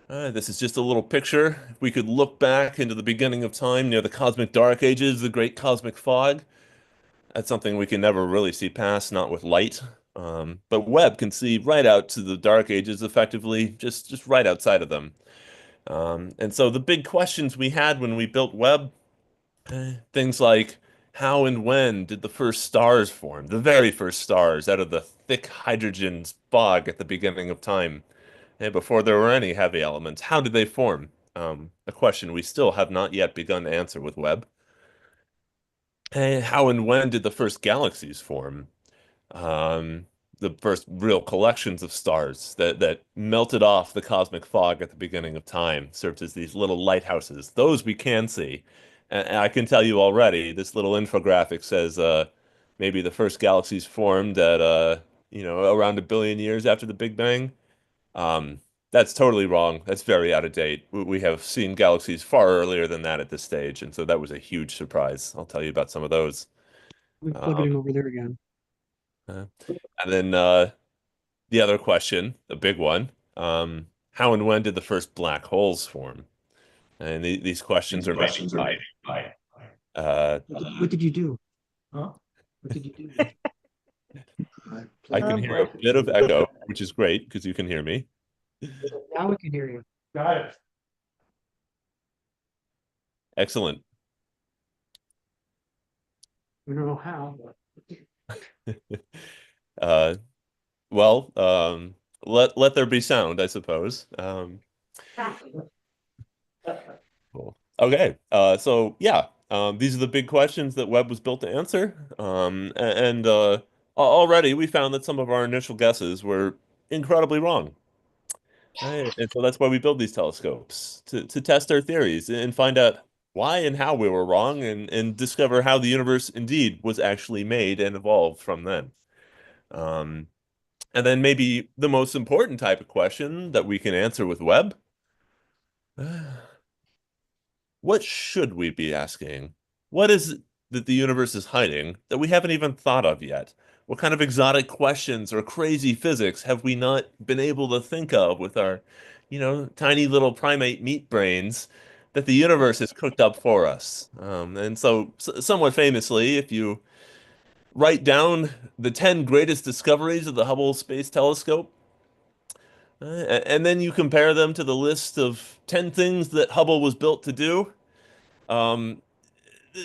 This is just a little picture. If we could look back into the beginning of time near the cosmic dark ages, the great cosmic fog, that's something we can never really see past, not with light. But Webb can see right out to the dark ages effectively, just right outside of them. And so the big questions we had when we built Webb, things like how and when did the first stars form, the very first stars out of the thick hydrogen fog at the beginning of time, before there were any heavy elements? How did they form? A question we still have not yet begun to answer with Webb. How and when did the first galaxies form? um, the first real collections of stars that melted off the cosmic fog at the beginning of time, served as these little lighthouses. Those we can see. And I can tell you already, this little infographic says maybe the first galaxies formed at around 1 billion years after the Big Bang. Um, that's totally wrong. That's very out of date. We have seen galaxies far earlier than that at this stage, and so that was a huge surprise. I'll tell you about some of those. We plug it in over there again. Uh, and then the other question, the big one, how and when did the first black holes form? And these questions are What did you do? Huh? What did you do? I can hear a bit of echo, which is great because you can hear me. Now we can hear you. Got it. Excellent. We don't know how. uh, well, let there be sound, I suppose. Cool. Okay. So yeah, these are the big questions that Webb was built to answer. And already we found that some of our initial guesses were incredibly wrong. Right. And so that's why we build these telescopes to test our theories and find out why and how we were wrong and discover how the universe indeed was actually made and evolved from then. Um, and then maybe the most important type of question that we can answer with Webb. What should we be asking? What is it that the universe is hiding that we haven't even thought of yet? What kind of exotic questions or crazy physics have we not been able to think of with our, tiny little primate meat brains that the universe has cooked up for us? And so, somewhat famously, if you write down the 10 greatest discoveries of the Hubble Space Telescope. And then you compare them to the list of 10 things that Hubble was built to do. Um,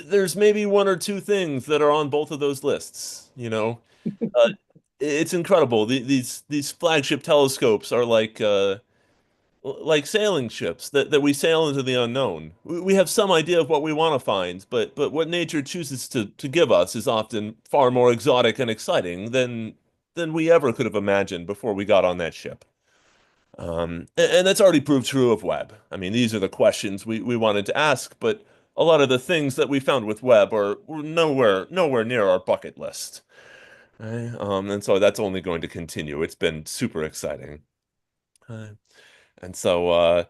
there's maybe one or two things that are on both of those lists, you know. It's incredible. These flagship telescopes are like sailing ships that we sail into the unknown. We have some idea of what we want to find, but what nature chooses to give us is often far more exotic and exciting than we ever could have imagined before we got on that ship. And that's already proved true of Webb. I mean, these are the questions we wanted to ask, but a lot of the things that we found with Webb were nowhere near our bucket list. Right? And so that's only going to continue. It's been super exciting. Uh, and so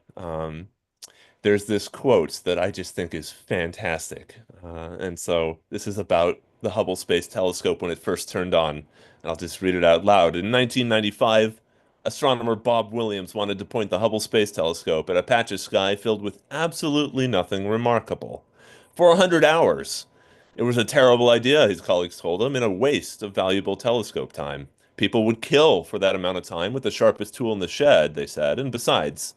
there's this quote that I just think is fantastic. And so this is about the Hubble Space Telescope when it first turned on. And I'll just read it out loud. In 1995, astronomer Bob Williams wanted to point the Hubble Space Telescope at a patch of sky filled with absolutely nothing remarkable. For 100 hours. It was a terrible idea, his colleagues told him, and a waste of valuable telescope time. People would kill for that amount of time with the sharpest tool in the shed, they said, and besides,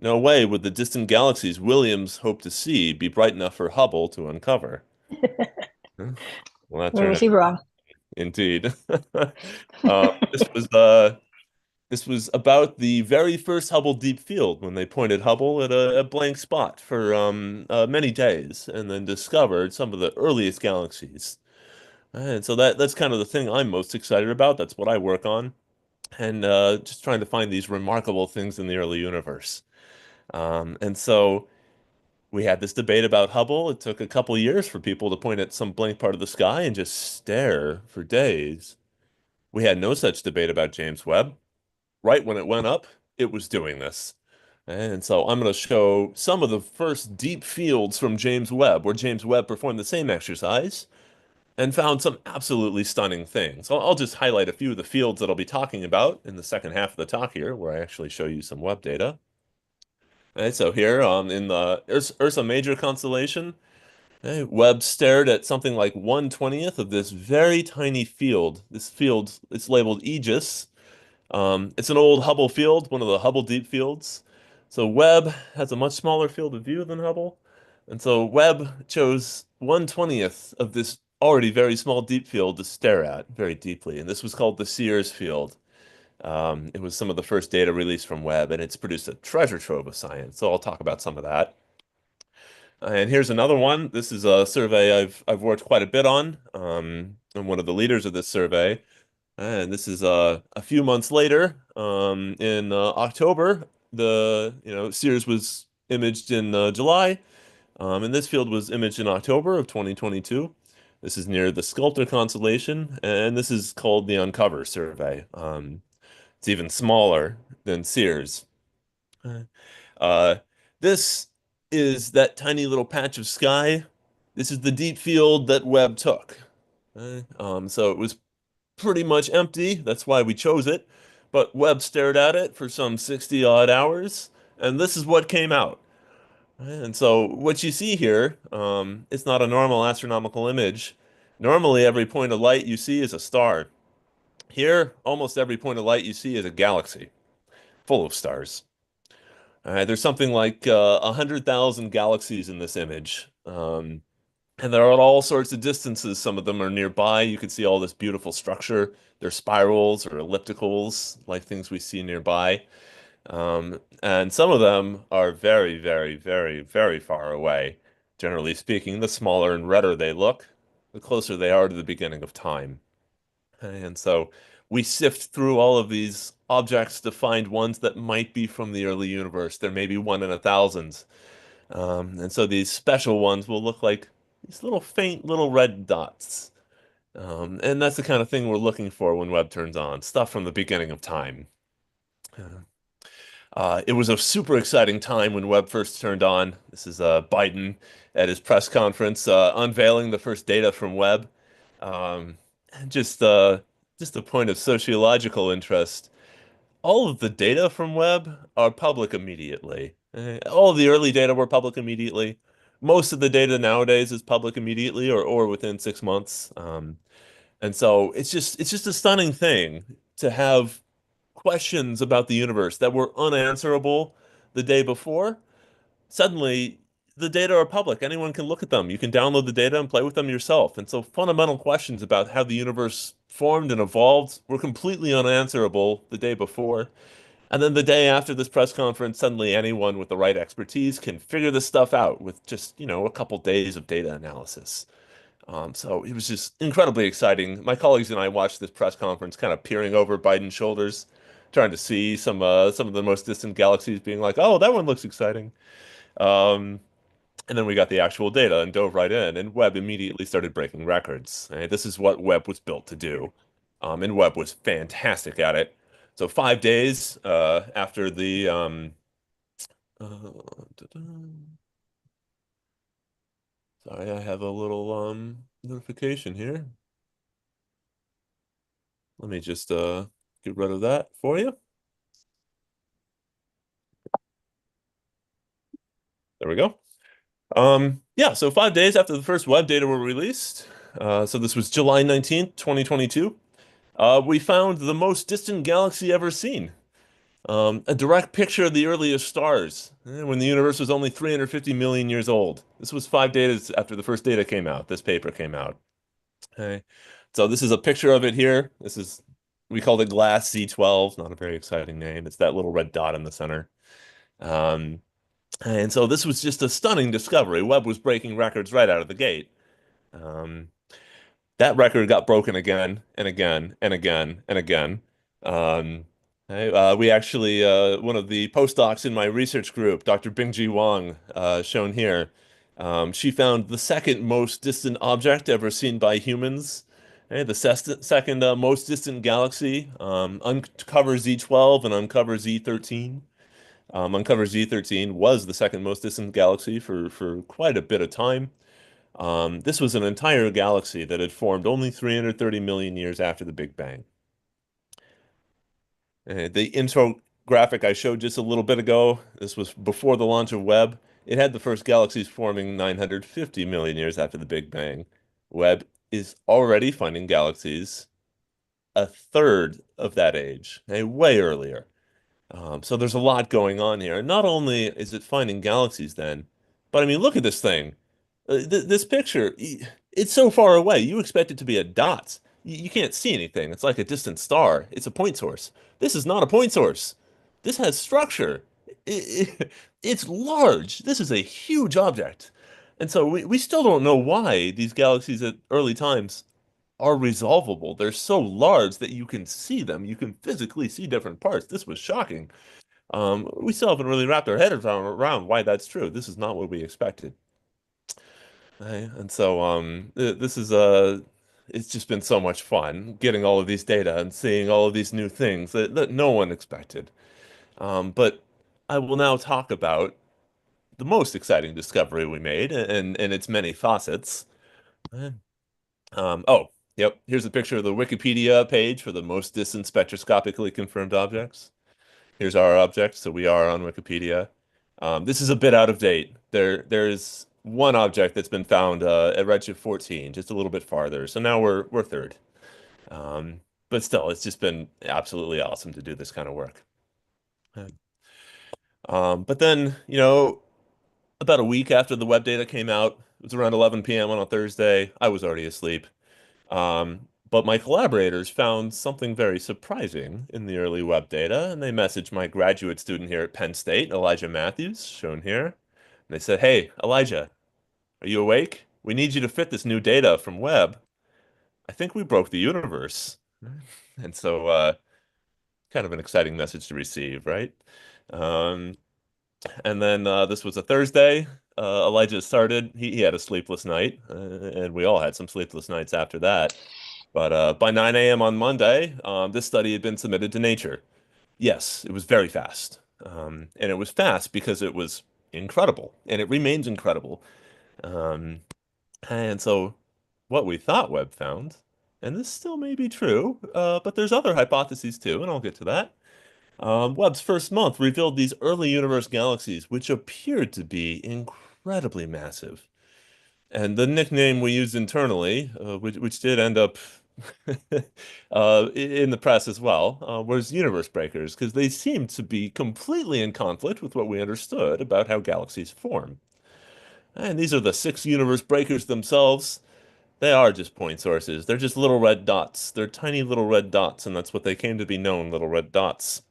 no way would the distant galaxies Williams hoped to see be bright enough for Hubble to uncover. Huh? Well, that Where turned was out he wrong? indeed. This was this was about the very first Hubble Deep Field when they pointed Hubble at a blank spot for many days and then discovered some of the earliest galaxies. And so that's kind of the thing I'm most excited about. That's what I work on, and just trying to find these remarkable things in the early universe. And so we had this debate about Hubble. It took a couple years for people to point at some blank part of the sky and just stare for days. We had no such debate about James Webb. Right when it went up, it was doing this. And so I'm going to show some of the first deep fields from James Webb, where James Webb performed the same exercise and found some absolutely stunning things. I'll just highlight a few of the fields that I'll be talking about in the second half of the talk here, where I actually show you some Webb data. All right, so here in the Ursa Major constellation, Webb stared at something like 1/20th of this very tiny field. This field is labeled Aegis. It's an old Hubble field, one of the Hubble deep fields. So Webb has a much smaller field of view than Hubble. And so Webb chose 1/20th of this already very small deep field to stare at very deeply. And this was called the Sears field. It was some of the first data released from Webb, and it's produced a treasure trove of science. So I'll talk about some of that. And here's another one. This is a survey I've worked quite a bit on. I'm one of the leaders of this survey. And this is a few months later, in October. Sears was imaged in July, and this field was imaged in October of 2022. This is near the Sculptor constellation, and this is called the Uncover survey. It's even smaller than Sears. Uh, this is that tiny little patch of sky. This is the deep field that Webb took. So it was pretty much empty. That's why we chose it. But Webb stared at it for some 60 odd hours, and this is what came out. And so what you see here, it's not a normal astronomical image. Normally, every point of light you see is a star. Here, almost every point of light you see is a galaxy full of stars. There's something like 100,000 galaxies in this image. And they're at all sorts of distances. Some of them are nearby. You can see all this beautiful structure. They're spirals or ellipticals, like things we see nearby. And some of them are very, very, very, very far away. Generally speaking, the smaller and redder they look, the closer they are to the beginning of time. And so we sift through all of these objects to find ones that might be from the early universe. There may be one in 1,000. And so these special ones will look like these little faint little red dots. And that's the kind of thing we're looking for when Webb turns on, stuff from the beginning of time. It was a super exciting time when Webb first turned on. This is Biden at his press conference unveiling the first data from Webb. Um, and just a point of sociological interest. All of the data from Webb are public immediately. All of the early data were public immediately. Most of the data nowadays is public immediately or within 6 months. And so it's just a stunning thing to have questions about the universe that were unanswerable the day before. Suddenly, the data are public. Anyone can look at them. You can download the data and play with them yourself. And so fundamental questions about how the universe formed and evolved were completely unanswerable the day before. And then the day after this press conference, suddenly anyone with the right expertise can figure this stuff out with just, a couple days of data analysis. So it was just incredibly exciting. My colleagues and I watched this press conference, kind of peering over Biden's shoulders, trying to see some of the most distant galaxies, being like, "Oh, that one looks exciting." Um, and then we got the actual data and dove right in, and Webb immediately started breaking records. Right? This is what Webb was built to do, and Webb was fantastic at it. So 5 days after the da-da. Sorry, I have a little notification here. Let me just get rid of that for you. There we go. Yeah, so 5 days after the first web data were released, so this was July 19th, 2022, we found the most distant galaxy ever seen. A direct picture of the earliest stars, when the universe was only 350 million years old. This was 5 days after the first data came out. This paper came out. Okay. So this is a picture of it here. We called it Glass Z12, not a very exciting name. It's that little red dot in the center. Um, and so this was just a stunning discovery. Webb was breaking records right out of the gate. Um, that record got broken again and again and again and again. Um, we actually, one of the postdocs in my research group, Dr. Bingji Wang, shown here, she found the second most distant object ever seen by humans. The second most distant galaxy, Uncover Z12 and Uncover Z13. Uncover Z13 was the second most distant galaxy for quite a bit of time. This was an entire galaxy that had formed only 330 million years after the Big Bang. The infographic I showed just a little bit ago, this was before the launch of Webb. It had the first galaxies forming 950 million years after the Big Bang. Webb is already finding galaxies a third of that age, way earlier. So there's a lot going on here. And not only is it finding galaxies then, but I mean, look at this thing. This picture, it's so far away. You expect it to be a dot. You can't see anything. It's like a distant star. It's a point source. This is not a point source. This has structure. It's large. This is a huge object. And so we still don't know why these galaxies at early times are resolvable. They're so large that you can see them. You can physically see different parts. This was shocking. We still haven't really wrapped our head around why that's true. This is not what we expected. Okay, and so this is it's just been so much fun getting all of these data and seeing all of these new things that no one expected. But I will now talk about the most exciting discovery we made and its many facets. Oh, yep. Here's a picture of the Wikipedia page for the most distant spectroscopically confirmed objects. Here's our object, so we are on Wikipedia. This is a bit out of date. There's one object that's been found at redshift 14, just a little bit farther. So now we're third. But still, it's just been absolutely awesome to do this kind of work. But then, about a week after the web data came out, it was around 11 p.m. on a Thursday. I was already asleep. But my collaborators found something very surprising in the early web data, and they messaged my graduate student here at Penn State, Elijah Matthews, shown here. And they said, "Hey, Elijah, are you awake? We need you to fit this new data from Webb. I think we broke the universe." And so, kind of an exciting message to receive, right? Um, and then this was a Thursday. Elijah started. He had a sleepless night, and we all had some sleepless nights after that. But by 9 a.m. on Monday, this study had been submitted to Nature. Yes, it was very fast. And it was fast because it was incredible, and it remains incredible. Um, and so what we thought Webb found, and this still may be true, but there's other hypotheses too, and I'll get to that. Webb's first month revealed these early universe galaxies, which appeared to be incredibly massive. And the nickname we used internally, which did end up in the press as well, was universe breakers, because they seem to be completely in conflict with what we understood about how galaxies form. And these are the six universe breakers themselves. They are just point sources. They're just little red dots. They're tiny little red dots, and that's what they came to be known, little red dots.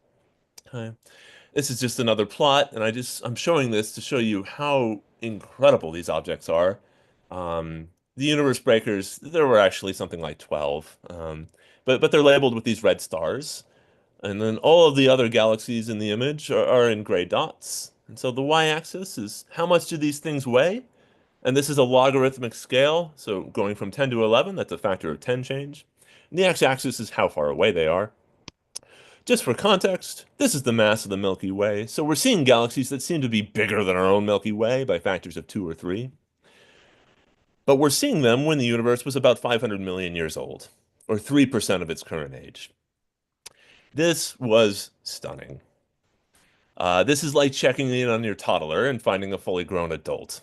This is just another plot, and I'm showing this to show you how incredible these objects are. The universe breakers, there were actually something like 12, but they're labeled with these red stars, and then all of the other galaxies in the image are in gray dots. And so the y-axis is how much do these things weigh? And this is a logarithmic scale, so going from 10 to 11, that's a factor of 10 change. And the x-axis is how far away they are. Just for context, this is the mass of the Milky Way, so we're seeing galaxies that seem to be bigger than our own Milky Way by factors of 2 or 3. But we're seeing them when the universe was about 500 million years old, or 3% of its current age. This was stunning. This is like checking in on your toddler and finding a fully grown adult.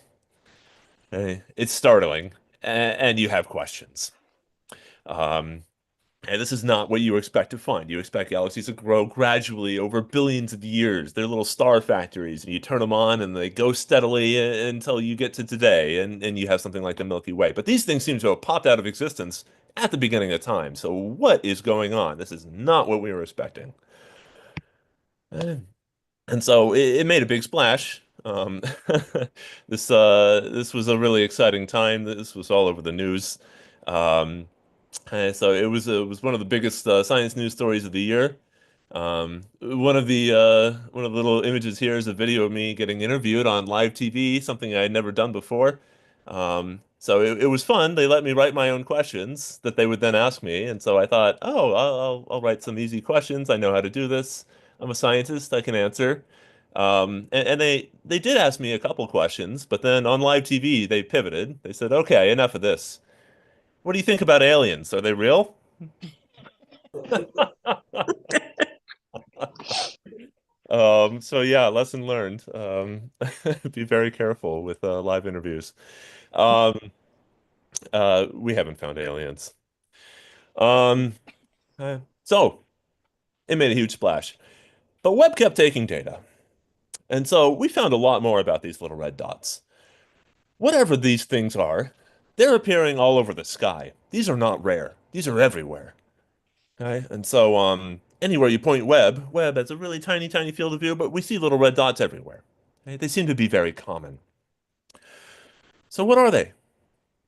Okay? It's startling, and you have questions. And this is not what you expect to find. You expect galaxies to grow gradually over billions of years. They're little star factories, and you turn them on, and they go steadily until you get to today, and you have something like the Milky Way. But these things seem to have popped out of existence at the beginning of time. So what is going on? This is not what we were expecting. And so it made a big splash. This was a really exciting time. This was all over the news. Um, so it was one of the biggest science news stories of the year. One of the little images here is a video of me getting interviewed on live TV, something I had never done before. So it was fun. They let me write my own questions that they would then ask me, and so I thought, oh, I'll write some easy questions. I know how to do this. I'm a scientist. I can answer. And they did ask me a couple questions, but then on live TV they pivoted. They said, okay, enough of this. What do you think about aliens? Are they real? So yeah, lesson learned. Be very careful with live interviews. Um, we haven't found aliens. Um, so it made a huge splash. But Webb kept taking data. And so we found a lot more about these little red dots. Whatever these things are, they're appearing all over the sky. These are not rare. These are everywhere. Okay, and so anywhere you point Webb has a really tiny, tiny field of view, but we see little red dots everywhere. Okay? They seem to be very common. So what are they?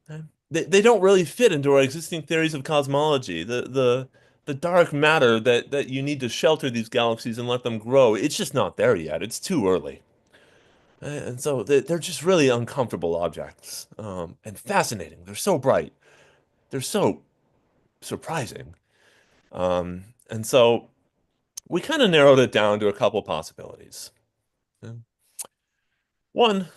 Okay? They don't really fit into our existing theories of cosmology. The dark matter that you need to shelter these galaxies and let them grow, it's just not there yet. It's too early. And so they're just really uncomfortable objects, and fascinating. They're so bright. They're so surprising. And so we kind of narrowed it down to a couple possibilities. Okay. One,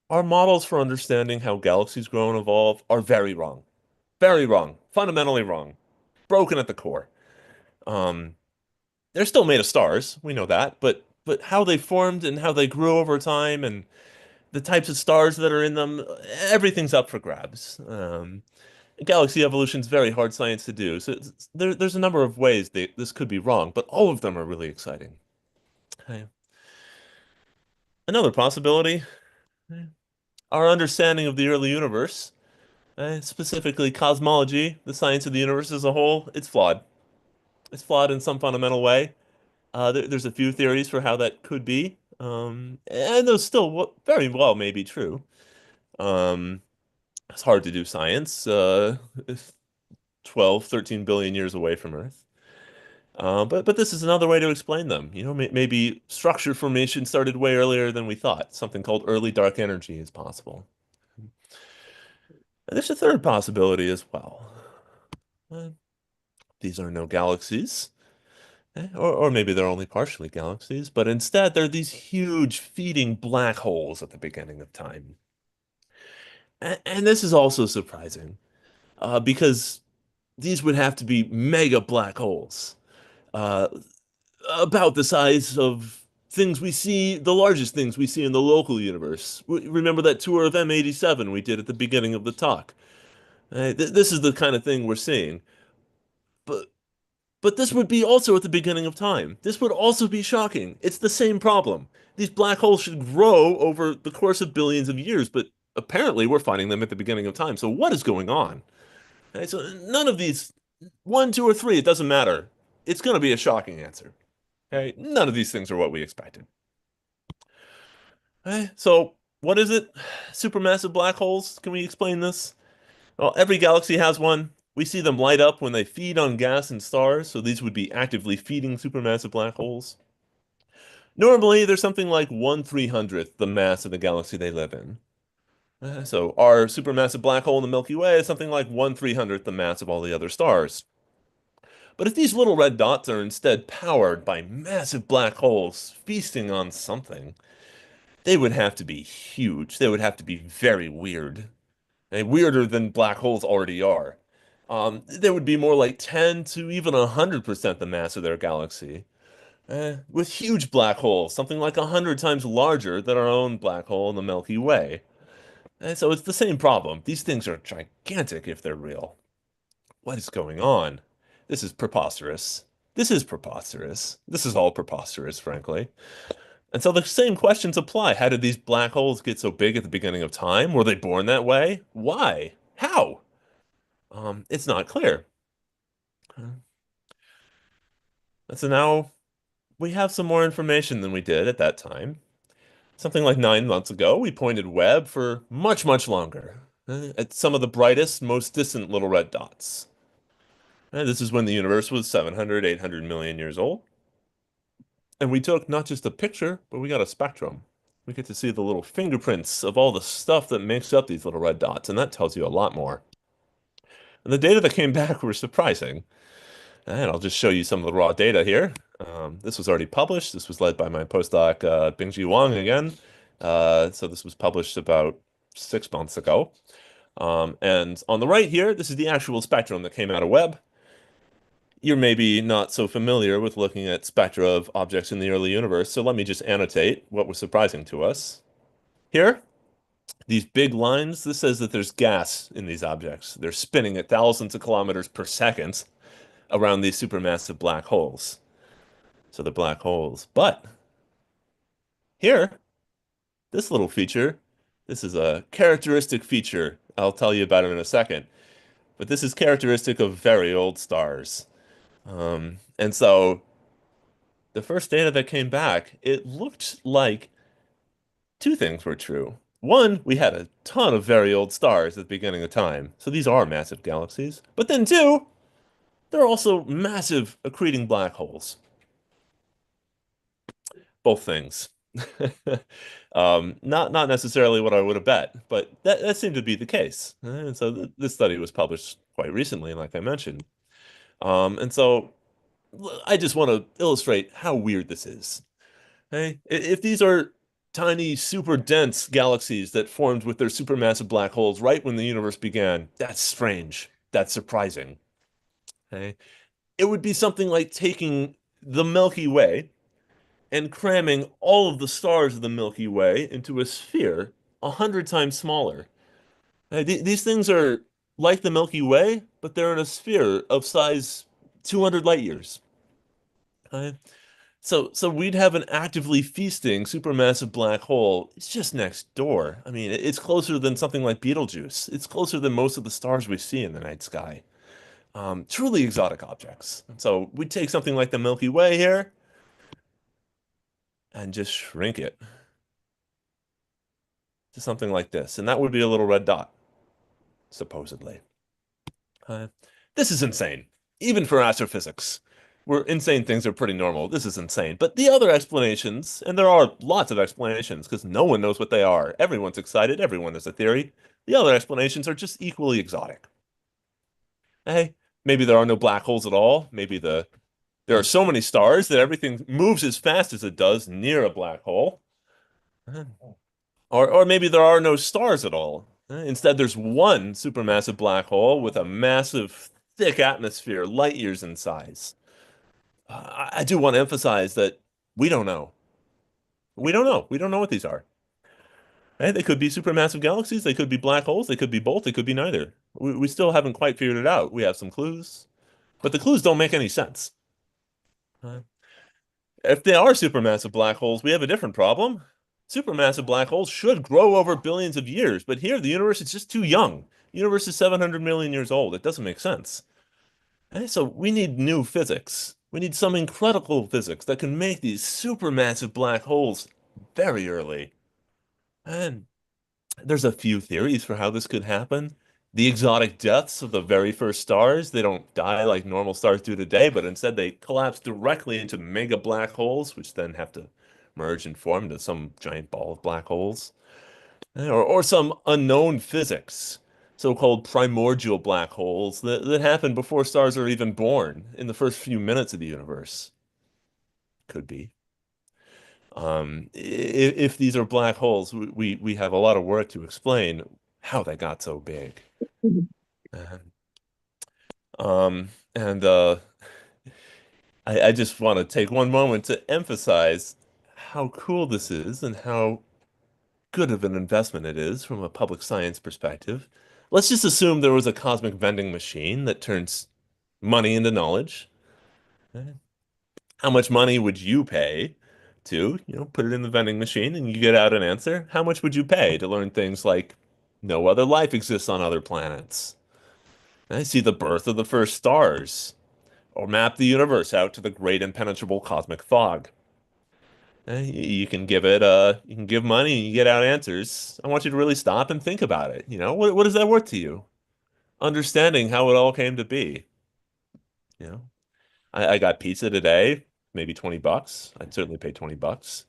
our models for understanding how galaxies grow and evolve are very wrong. Very wrong. Fundamentally wrong. Broken at the core. They're still made of stars, we know that, but how they formed and how they grew over time and the types of stars that are in them, everything's up for grabs. Galaxy evolution is very hard science to do, so there's a number of ways this could be wrong, but all of them are really exciting. Okay. Another possibility, our understanding of the early universe, specifically cosmology, the science of the universe as a whole, it's flawed. It's flawed in some fundamental way. There's a few theories for how that could be, and those still very well may be true. It's hard to do science, 12, 13 billion years away from Earth. But this is another way to explain them. You know, maybe structure formation started way earlier than we thought. Something called early dark energy is possible. And there's a third possibility as well. These are no galaxies. Or maybe they're only partially galaxies, but instead they're these huge feeding black holes at the beginning of time. And this is also surprising, because these would have to be mega black holes, uh, about the size of things we see, the largest things we see in the local universe. Remember that tour of M87 we did at the beginning of the talk? This is the kind of thing we're seeing. but this would be also at the beginning of time. This would also be shocking. It's the same problem. These black holes should grow over the course of billions of years, but apparently we're finding them at the beginning of time. So what is going on? Okay, so none of these, one, two, or three, it doesn't matter. It's going to be a shocking answer. Okay, none of these things are what we expected. Okay, so what is it? Supermassive black holes? Can we explain this? Well, every galaxy has one. We see them light up when they feed on gas and stars, so these would be actively feeding supermassive black holes. Normally, they're something like 1/300th the mass of the galaxy they live in. So our supermassive black hole in the Milky Way is something like 1/300th the mass of all the other stars. But if these little red dots are instead powered by massive black holes feasting on something, they would have to be huge. They would have to be very weird. And weirder than black holes already are. They would be more like 10 to even 100% the mass of their galaxy. With huge black holes, something like 100 times larger than our own black hole in the Milky Way. And so it's the same problem. These things are gigantic if they're real. What is going on? This is preposterous. This is preposterous. This is all preposterous, frankly. And so the same questions apply. How did these black holes get so big at the beginning of time? Were they born that way? Why? How? It's not clear. So now we have some more information than we did at that time. Something like 9 months ago, we pointed Webb for much, much longer at some of the brightest, most distant little red dots. This is when the universe was 700, 800 million years old. And we took not just a picture, but we got a spectrum. We get to see the little fingerprints of all the stuff that makes up these little red dots, and that tells you a lot more. And the data that came back were surprising. And I'll just show you some of the raw data here. This was already published. This was led by my postdoc, Bingji Wang again. So this was published about 6 months ago. And on the right here, this is the actual spectrum that came out of Webb. You're maybe not so familiar with looking at spectra of objects in the early universe, so let me just annotate what was surprising to us. Here, these big lines, this says that there's gas in these objects. They're spinning at thousands of kilometers per second around these supermassive black holes. So they're black holes. But here, this little feature, this is a characteristic feature. I'll tell you about it in a second. But this is characteristic of very old stars. And so the first data that came back, it looked like two things were true. One, we had a ton of very old stars at the beginning of time. So these are massive galaxies. But then two, they're also massive accreting black holes. Both things. Not necessarily what I would have bet, but that seemed to be the case. And so this study was published quite recently, like I mentioned. And so I just want to illustrate how weird this is. Okay? If these are tiny, super dense galaxies that formed with their supermassive black holes right when the universe began, that's strange. That's surprising. Okay? It would be something like taking the Milky Way and cramming all of the stars of the Milky Way into a sphere 100 times smaller. These things are like the Milky Way, but they're in a sphere of size 200 light years. Okay? So we'd have an actively feasting supermassive black hole. It's just next door. I mean, it's closer than something like Betelgeuse. It's closer than most of the stars we see in the night sky. Truly exotic objects. So we'd take something like the Milky Way here and just shrink it to something like this. And that would be a little red dot, supposedly. This is insane, even for astrophysics. Where insane things are pretty normal. This is insane. But the other explanations, and there are lots of explanations because no one knows what they are. Everyone's excited. Everyone has a theory. The other explanations are just equally exotic. Hey, maybe there are no black holes at all. Maybe there are so many stars that everything moves as fast as it does near a black hole. Or maybe there are no stars at all. Instead, there's one supermassive black hole with a massive, thick atmosphere, light years in size. I do want to emphasize that we don't know. We don't know. We don't know what these are. They could be supermassive galaxies. They could be black holes. They could be both. They could be neither. We still haven't quite figured it out. We have some clues. but the clues don't make any sense. If they are supermassive black holes, we have a different problem. Supermassive black holes should grow over billions of years, but here the universe is just too young. The universe is 700 million years old. It doesn't make sense. So we need new physics. We need some incredible physics that can make these supermassive black holes very early. And there's a few theories for how this could happen. The exotic deaths of the very first stars, they don't die like normal stars do today, but instead they collapse directly into mega black holes, which then have to merge and form into some giant ball of black holes. Or some unknown physics, so-called primordial black holes that happen before stars are even born in the first few minutes of the universe. Could be. If these are black holes, we have a lot of work to explain how they got so big. And I just want to take one moment to emphasize how cool this is and how good of an investment it is from a public science perspective. Let's just assume there was a cosmic vending machine that turns money into knowledge. How much money would you pay to, put it in the vending machine and you get out an answer? How much would you pay to learn things like no other life exists on other planets? I see the birth of the first stars, or map the universe out to the great impenetrable cosmic fog. You can you can give money and you get out answers. I want you to really stop and think about it. What is that worth to you? Understanding how it all came to be. You know, I got pizza today, maybe $20. I'd certainly pay $20.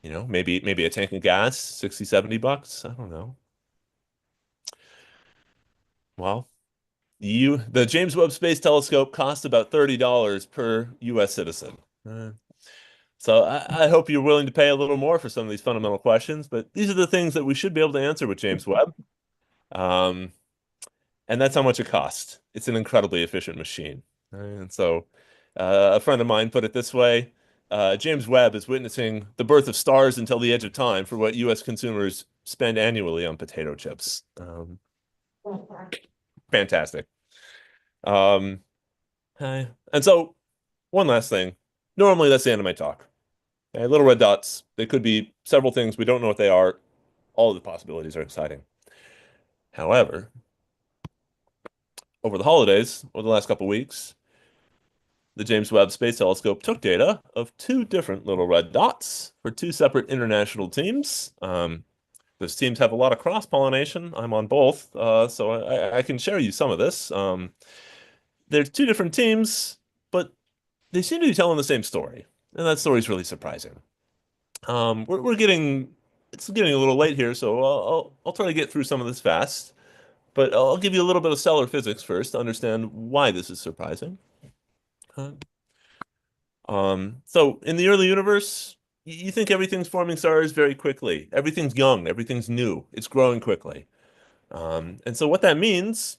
Maybe a tank of gas, 60, $70. I don't know. Well, the James Webb Space Telescope costs about $30 per US citizen. So I hope you're willing to pay a little more for some of these fundamental questions, but these are the things that we should be able to answer with James Webb. And that's how much it costs. It's an incredibly efficient machine. And so a friend of mine put it this way, James Webb is witnessing the birth of stars until the edge of time for what US consumers spend annually on potato chips. Fantastic. And so one last thing. Normally, that's the end of my talk. Okay, little red dots. They could be several things. We don't know what they are. All of the possibilities are exciting. However, over the holidays, over the last couple weeks, the James Webb Space Telescope took data of two different little red dots for two separate international teams. Those teams have a lot of cross-pollination. I'm on both, so I can share you some of this. There's two different teams, but they seem to be telling the same story, and that story is really surprising. It's getting a little late here, so I'll try to get through some of this fast, but I'll give you a little bit of stellar physics first to understand why this is surprising. So in the early universe, you think everything's forming stars very quickly. Everything's young, everything's new, it's growing quickly. And so what that means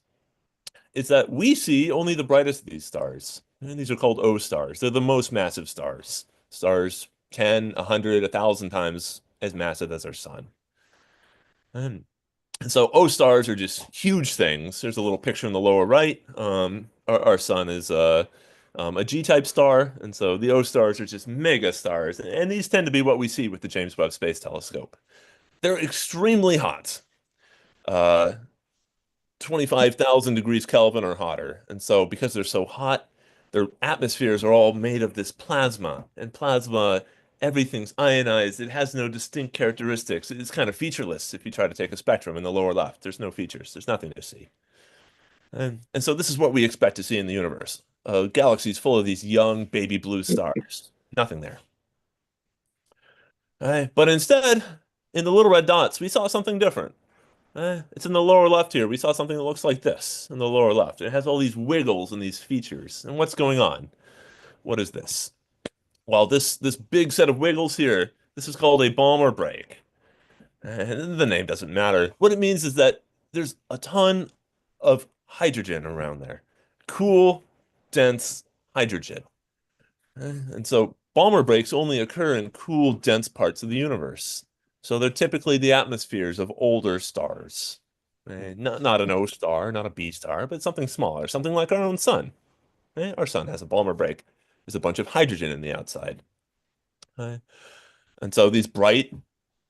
is that we see only the brightest of these stars. And these are called O stars. They're the most massive stars. Stars 10, 100, 1,000 times as massive as our sun. And so O stars are just huge things. There's a little picture in the lower right. Our sun is a G-type star, and so the O stars are just mega stars. And these tend to be what we see with the James Webb Space Telescope. They're extremely hot. 25,000 degrees Kelvin or hotter. And so because they're so hot, their atmospheres are all made of this plasma. And plasma, everything's ionized. It has no distinct characteristics. It's kind of featureless if you try to take a spectrum in the lower left. There's no features. There's nothing to see. And so this is what we expect to see in the universe. Galaxies full of these young baby blue stars. Nothing there. But instead, in the little red dots, we saw something different. It's in the lower left here. We saw something that looks like this in the lower left. It has all these wiggles and these features. And what's going on? What is this? Well, this big set of wiggles here, this is called a Balmer break. And the name doesn't matter. What it means is that there's a ton of hydrogen around there. Cool, dense hydrogen. And so Balmer breaks only occur in cool, dense parts of the universe. So they're typically the atmospheres of older stars. Not an O star, not a B star, but something smaller, something like our own sun. Our sun has a Balmer break. There's a bunch of hydrogen in the outside. And so these bright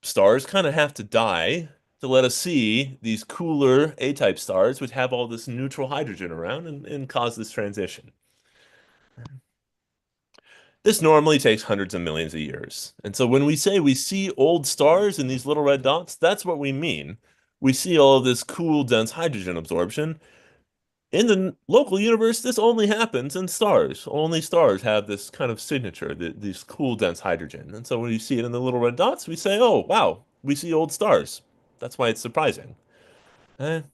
stars kind of have to die to let us see these cooler A-type stars, which have all this neutral hydrogen around and cause this transition. This normally takes hundreds of millions of years. And so when we say we see old stars in these little red dots, that's what we mean. We see all of this cool, dense hydrogen absorption. In the local universe, this only happens in stars. Only stars have this kind of signature, these cool, dense hydrogen. And so when you see it in the little red dots, we say, oh, wow, we see old stars. That's why it's surprising.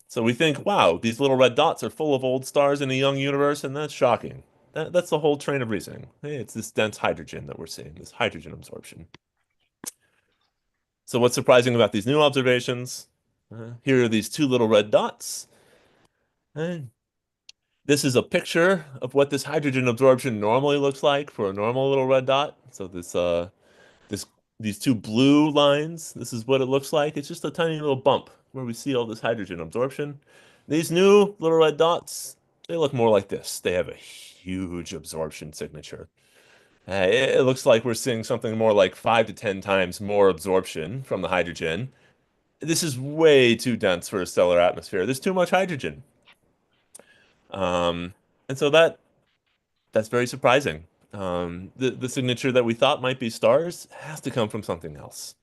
So we think, wow, these little red dots are full of old stars in a young universe, and that's shocking. That's the whole train of reasoning. Hey, it's this dense hydrogen that we're seeing, this hydrogen absorption. So what's surprising about these new observations? Here are these two little red dots. This is a picture of what this hydrogen absorption normally looks like for a normal little red dot. So these two blue lines, this is what it looks like. It's just a tiny little bump where we see all this hydrogen absorption. These new little red dots, they look more like this. They have a huge absorption signature. It looks like we're seeing something more like 5 to 10 times more absorption from the hydrogen. This is way too dense for a stellar atmosphere. There's too much hydrogen. And so that's very surprising. The signature that we thought might be stars has to come from something else.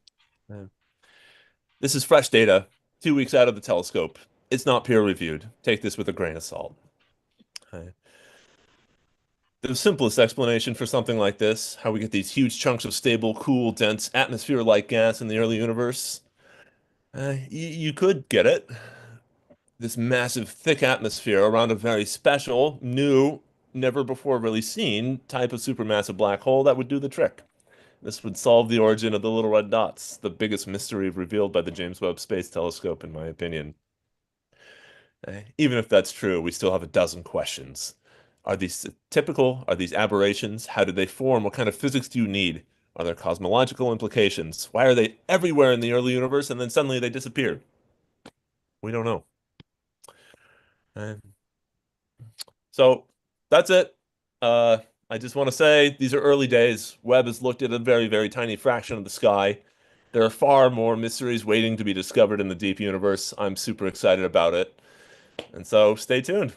This is fresh data, 2 weeks out of the telescope. It's not peer reviewed. Take this with a grain of salt. The simplest explanation for something like this, how we get these huge chunks of stable, cool, dense atmosphere-like gas in the early universe, you could get it. This massive, thick atmosphere around a very special, new, never before really seen type of supermassive black hole that would do the trick. This would solve the origin of the little red dots, the biggest mystery revealed by the James Webb Space Telescope, in my opinion. Even if that's true, we still have a dozen questions. Are these typical? Are these aberrations? How did they form? What kind of physics do you need? Are there cosmological implications? Why are they everywhere in the early universe and then suddenly they disappeared? We don't know. So that's it. I just want to say these are early days. Webb has looked at a very, very tiny fraction of the sky. There are far more mysteries waiting to be discovered in the deep universe. I'm super excited about it. And so stay tuned.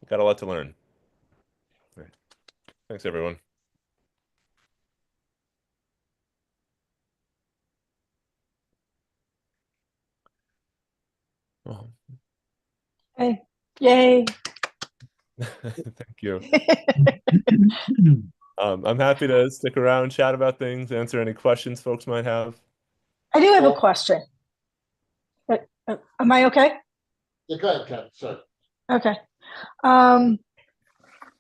Got a lot to learn. All right. Thanks, everyone. Oh. Hey, yay. Thank you. I'm happy to stick around, chat about things, answer any questions folks might have. I do have a question. Am I okay? Yeah, go ahead, Ken. Sorry. Okay. I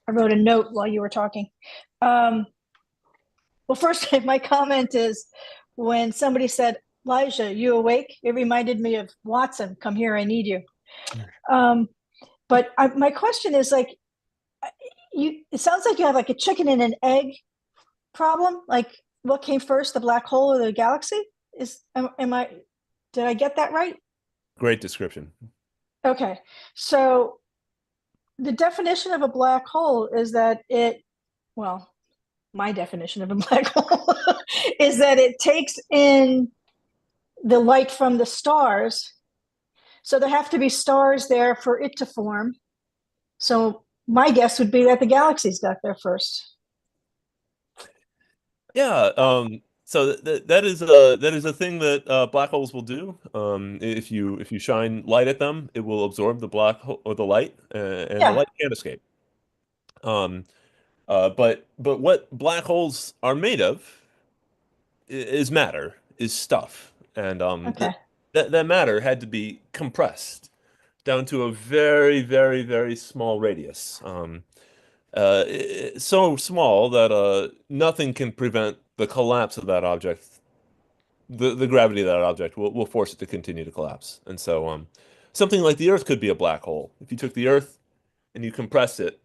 wrote a note while you were talking. Well, first, my comment is when somebody said, Elijah, you awake? It reminded me of Watson, come here, I need you. But my question is like, it sounds like you have like a chicken and an egg problem. Like what came first, the black hole or the galaxy? Did I get that right? Great description. Okay. So the definition of a black hole is that my definition of a black hole is that it takes in the light from the stars. So there have to be stars there for it to form. So my guess would be that the galaxies got there first. Yeah, so that is a thing that black holes will do. If you shine light at them, it will absorb the black hole or the light, and the light can't escape. But what black holes are made of is matter, is stuff, and that matter had to be compressed down to a very, very, very small radius. So small that nothing can prevent the collapse of that object. The gravity of that object will force it to continue to collapse. And so something like the Earth could be a black hole. If you took the Earth and you compressed it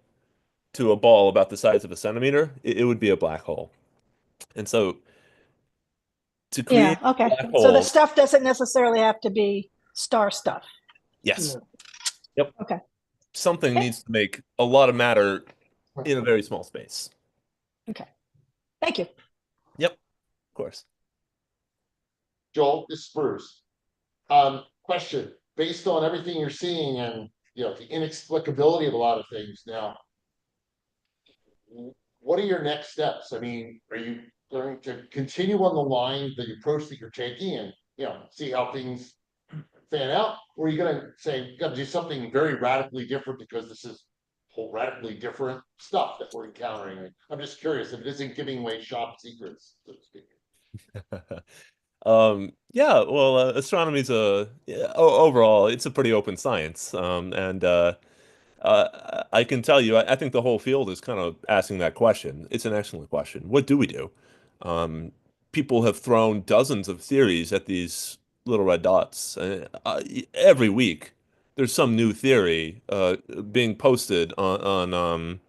to a ball about the size of a centimeter, it would be a black hole. And so to create a black hole, so the stuff doesn't necessarily have to be star stuff. Yes. Yep. Okay. Something needs to make a lot of matter in a very small space. Okay. Thank you. Yep, of course. Joel, this is Bruce. Question, based on everything you're seeing and, the inexplicability of a lot of things now, what are your next steps? I mean, are you going to continue on the line, the approach that you're taking and, see how things fan out? Or are you gonna say, you gotta do something very radically different because this is whole radically different stuff that we're encountering? I'm just curious if it isn't giving away shop secrets, so to speak. Yeah, well, astronomy's overall, it's a pretty open science. And I can tell you, I think the whole field is kind of asking that question. It's an excellent question. What do we do? Um, People have thrown dozens of theories at these little red dots. Every week, there's some new theory being posted on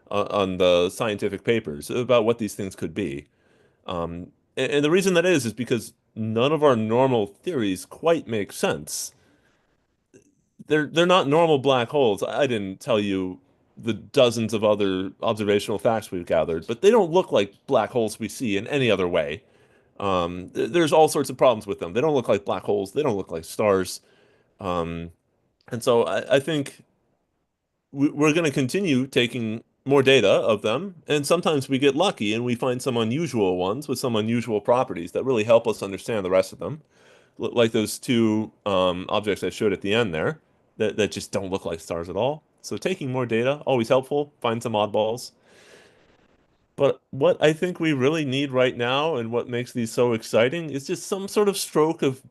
the scientific papers about what these things could be. And the reason that is because none of our normal theories quite make sense. They're not normal black holes. I didn't tell you the dozens of other observational facts we've gathered, but they don't look like black holes we see in any other way. There's all sorts of problems with them. They don't look like black holes. They don't look like stars. Um, and so I think we're going to continue taking more data of them, and sometimes we get lucky and we find some unusual ones with some unusual properties that really help us understand the rest of them, like those two objects I showed at the end there that just don't look like stars at all. So taking more data, always helpful, find some oddballs. But what I think we really need right now and what makes these so exciting is just some sort of stroke of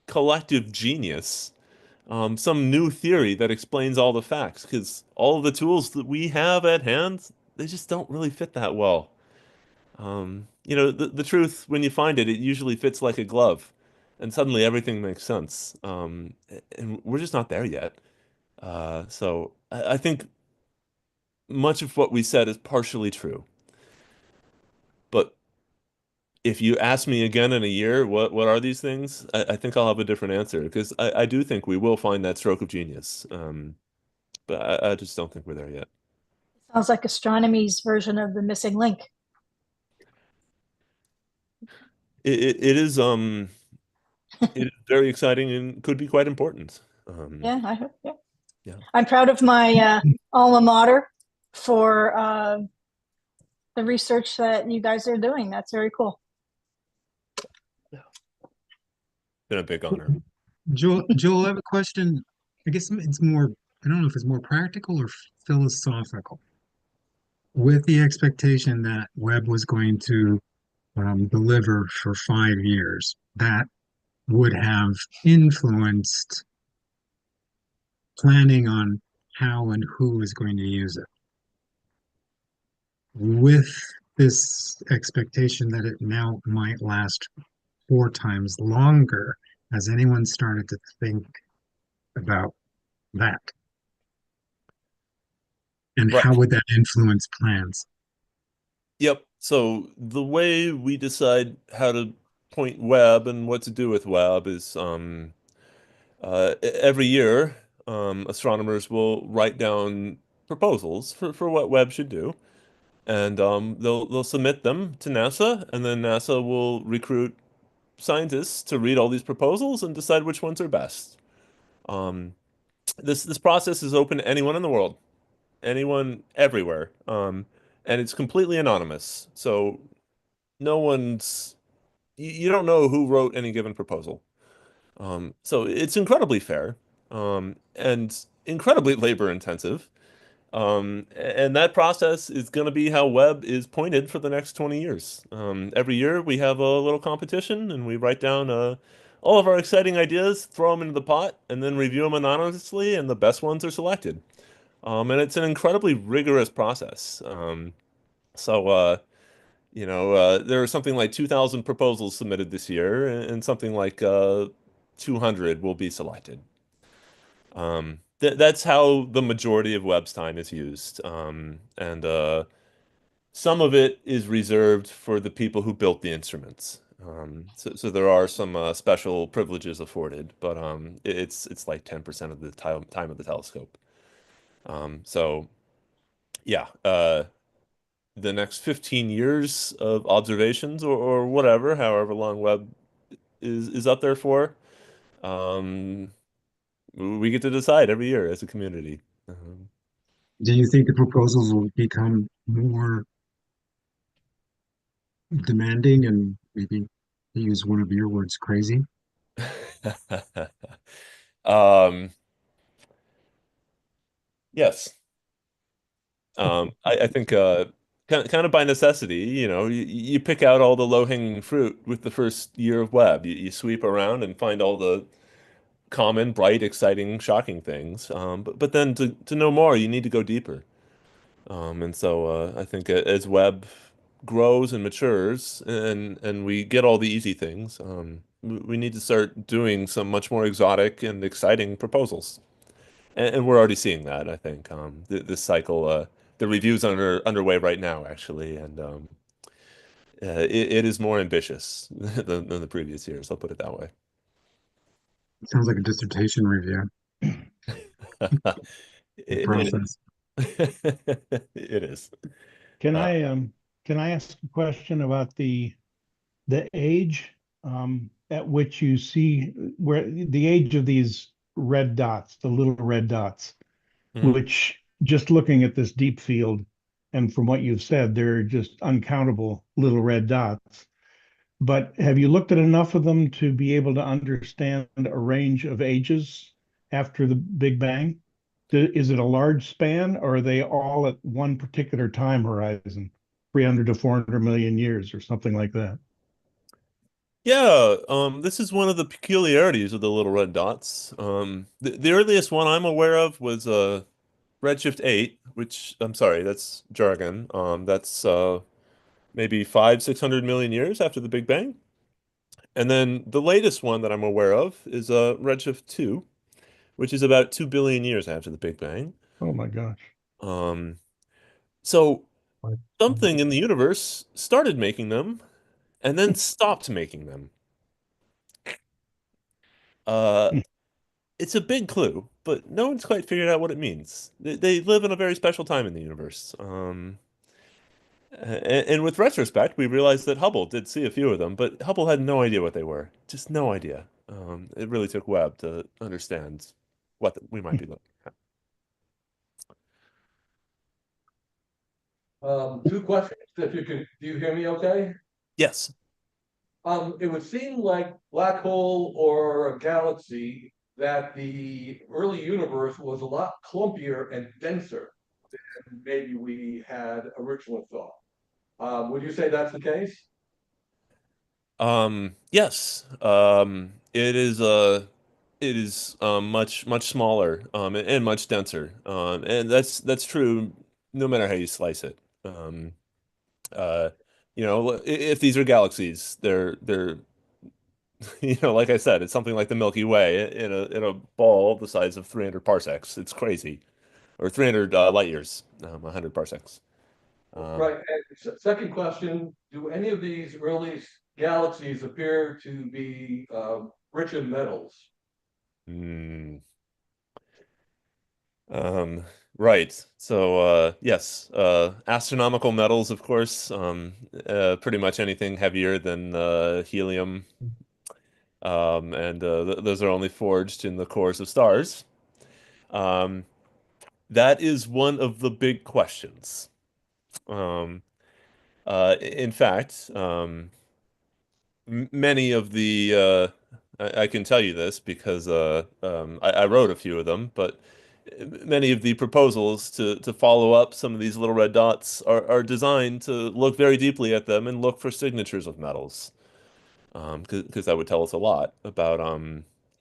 collective genius, some new theory that explains all the facts, because all of the tools that we have at hand, they just don't really fit that well. The truth, when you find it, it usually fits like a glove, and suddenly everything makes sense. And we're just not there yet. So I think much of what we said is partially true. But if you ask me again in a year, what are these things? I think I'll have a different answer because I do think we will find that stroke of genius. But I just don't think we're there yet. Sounds like astronomy's version of the missing link. It is it is very exciting and could be quite important. Yeah, I hope. Yeah. Yeah. I'm proud of my alma mater for the research that you guys are doing. That's very cool. Been a big honor. Joel, I have a question. I guess it's more, I don't know if it's more practical or philosophical. With the expectation that Webb was going to deliver for 5 years, that would have influenced planning on how and who is going to use it. With this expectation that it now might last 4 times longer, has anyone started to think about that? And Right. how would that influence plans? Yep. So the way we decide how to point Webb and what to do with Webb is every year astronomers will write down proposals for what Webb should do. And they'll submit them to NASA, and then NASA will recruit scientists to read all these proposals and decide which ones are best. Um, this process is open to anyone in the world, anyone everywhere, and it's completely anonymous. So no one's you don't know who wrote any given proposal. So it's incredibly fair, and incredibly labor intensive. And that process is going to be how Webb is pointed for the next 20 years. Every year we have a little competition and we write down all of our exciting ideas, throw them into the pot, and then review them anonymously, and the best ones are selected. And it's an incredibly rigorous process. There are something like 2,000 proposals submitted this year, and something like 200 will be selected. That's how the majority of Webb's time is used. And some of it is reserved for the people who built the instruments. So there are some special privileges afforded, but it's like 10% of the time of the telescope. So yeah, the next 15 years of observations or whatever, however long Webb is up there for, um, we get to decide every year as a community. Do you think the proposals will become more demanding and maybe to use one of your words, crazy? Um, yes. I think kind of by necessity, you pick out all the low-hanging fruit with the first year of Web. You sweep around and find all the common, bright, exciting, shocking things. But then to know more, you need to go deeper. And so I think as Web grows and matures, and we get all the easy things, we need to start doing some much more exotic and exciting proposals. And we're already seeing that, I think. This cycle, the review's underway right now, actually, and it is more ambitious than the previous years. I'll put it that way. Sounds like a dissertation review, the It process. it is. Can Uh, I ask a question about the age at which you see where the age of these red dots, the little red dots, mhm. which just looking at this deep field and from what you've said, they're just uncountable little red dots. But have you looked at enough of them to be able to understand a range of ages after the Big Bang? Is it a large span or are they all at one particular time horizon, 300 to 400 million years or something like that? Yeah, this is one of the peculiarities of the little red dots. The earliest one I'm aware of was Redshift 8, which I'm sorry, that's jargon. That's maybe 600 million years after the Big Bang. And then the latest one that I'm aware of is Redshift 2, which is about 2 billion years after the Big Bang. Oh my gosh. Um, so something in the universe started making them and then stopped making them. Uh, it's a big clue, but no one's quite figured out what it means. They live in a very special time in the universe. And with retrospect, we realized that Hubble did see a few of them, but Hubble had no idea what they were. Just no idea. It really took Webb to understand what we might be looking at. Two questions, if you can, do you hear me okay? Yes. It would seem like black hole or a galaxy that the early universe was a lot clumpier and denser than maybe we had originally thought. Would you say that's the case? Yes. It is much smaller and much denser. And that's true no matter how you slice it. Uh, if these are galaxies, they're like I said, it's something like the Milky Way in a ball the size of 300 parsecs. It's crazy, or 300 light years, 100 parsecs. Um, Right. And second question, do any of these early galaxies appear to be rich in metals? hmm. Um, right. So, yes, astronomical metals, of course, pretty much anything heavier than helium, and those are only forged in the cores of stars. Um, that is one of the big questions. Um, in fact, many of the I can tell you this because I wrote a few of them, but many of the proposals to follow up some of these little red dots are designed to look very deeply at them and look for signatures of metals, because that would tell us a lot about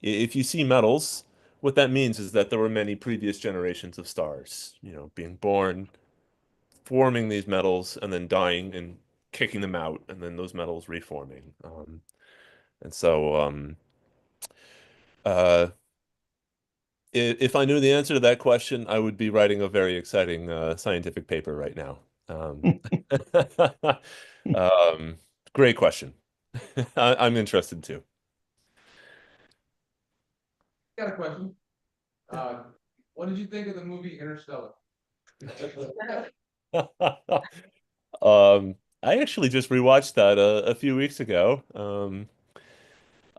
if you see metals, what that means is that there were many previous generations of stars, being born, forming these metals, and then dying and kicking them out, and then those metals reforming. And so, uh, if I knew the answer to that question, I would be writing a very exciting scientific paper right now. Um, um, great question. I'm interested too. Got a question. What did you think of the movie Interstellar? I actually just rewatched that a few weeks ago.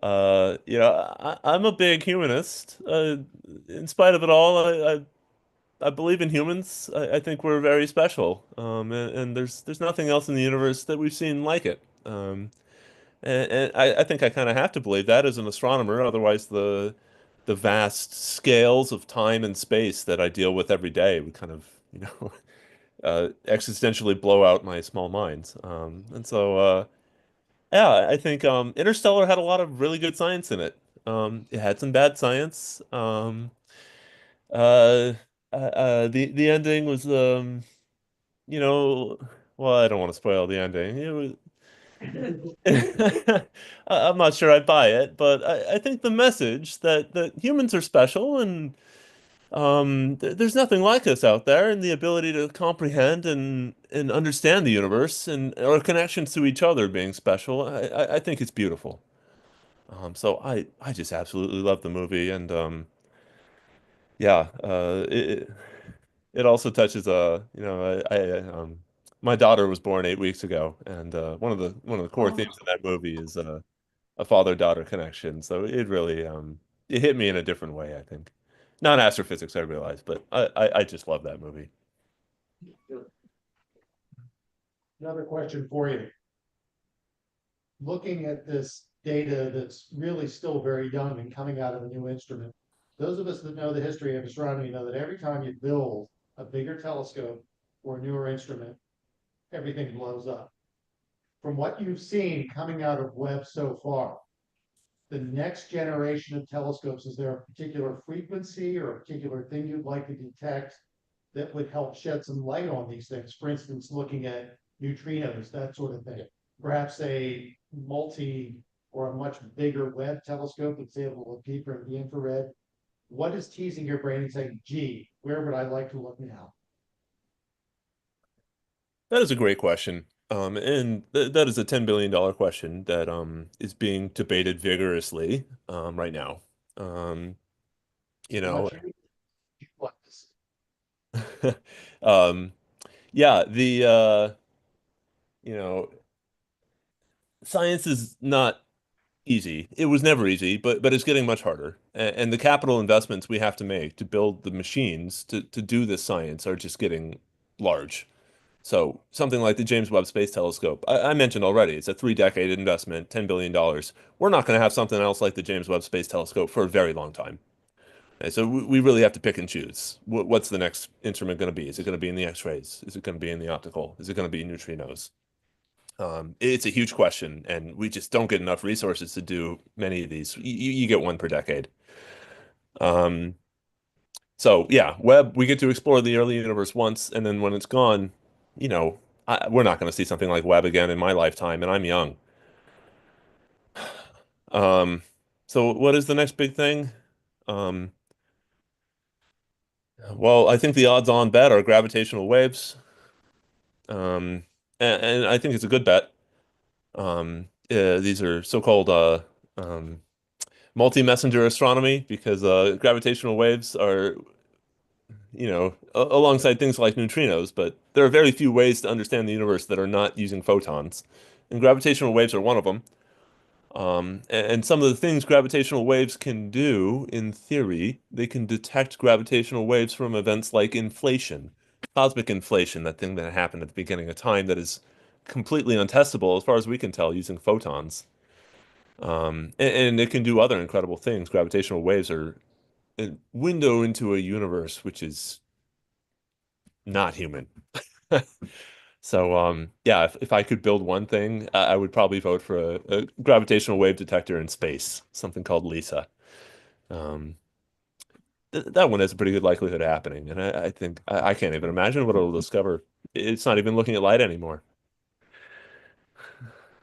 I'm a big humanist. In spite of it all, I believe in humans. I think we're very special. And there's nothing else in the universe that we've seen like it. And I think I kind of have to believe that as an astronomer. Otherwise, the vast scales of time and space that I deal with every day would kind of, existentially blow out my small mind. Yeah, I think Interstellar had a lot of really good science in it. It had some bad science. Uh, the ending was you know, well, I don't want to spoil the ending. It was. I'm not sure I buy it, but I think the message that humans are special and there's nothing like us out there, and the ability to comprehend and understand the universe and our connections to each other being special, I think it's beautiful. So I just absolutely love the movie, and yeah, it also touches my daughter was born 8 weeks ago, and one of the core themes of that movie is a father-daughter connection. So it really it hit me in a different way, I think. Not astrophysics, I realize, but I just love that movie. Another question for you. Looking at this data that's really still very young and coming out of a new instrument, those of us that know the history of astronomy know that every time you build a bigger telescope or a newer instrument, everything blows up. From what you've seen coming out of Webb so far, the next generation of telescopes, is there a particular frequency or a particular thing you'd like to detect that would help shed some light on these things? For instance, looking at neutrinos, that sort of thing. Perhaps a multi or a much bigger Webb telescope that's able to look deeper in the infrared. What is teasing your brain and saying, gee, where would I like to look now? That is a great question. And that is a $10 billion question that is being debated vigorously right now. Um, you know, um, yeah, you know, science is not easy. It was never easy, but it's getting much harder. And the capital investments we have to make to build the machines to do this science are just getting large. So something like the James Webb Space Telescope, I mentioned already, it's a 3-decade investment, $10 billion. We're not going to have something else like the James Webb Space Telescope for a very long time. And so we really have to pick and choose. What's the next instrument going to be? Is it going to be in the X-rays? Is it going to be in the optical? Is it going to be neutrinos? It's a huge question, and we just don't get enough resources to do many of these. You get one per decade. Um, so yeah, Webb, we get to explore the early universe once, and then when it's gone, we're not going to see something like Webb again in my lifetime, and I'm young. Um, so what is the next big thing? Um, well, I think the odds-on bet are gravitational waves. And I think it's a good bet. These are so-called multi-messenger astronomy because gravitational waves are, alongside things like neutrinos, but there are very few ways to understand the universe that are not using photons, and gravitational waves are one of them. And some of the things gravitational waves can do, in theory, they can detect gravitational waves from events like inflation, cosmic inflation, that thing that happened at the beginning of time that is completely untestable as far as we can tell using photons. And it can do other incredible things. Gravitational waves are a window into a universe which is not human. So, yeah, if I could build one thing, I would probably vote for a gravitational wave detector in space, something called LISA. Um, that one has a pretty good likelihood of happening, and I think I can't even imagine what it'll discover. It's not even looking at light anymore.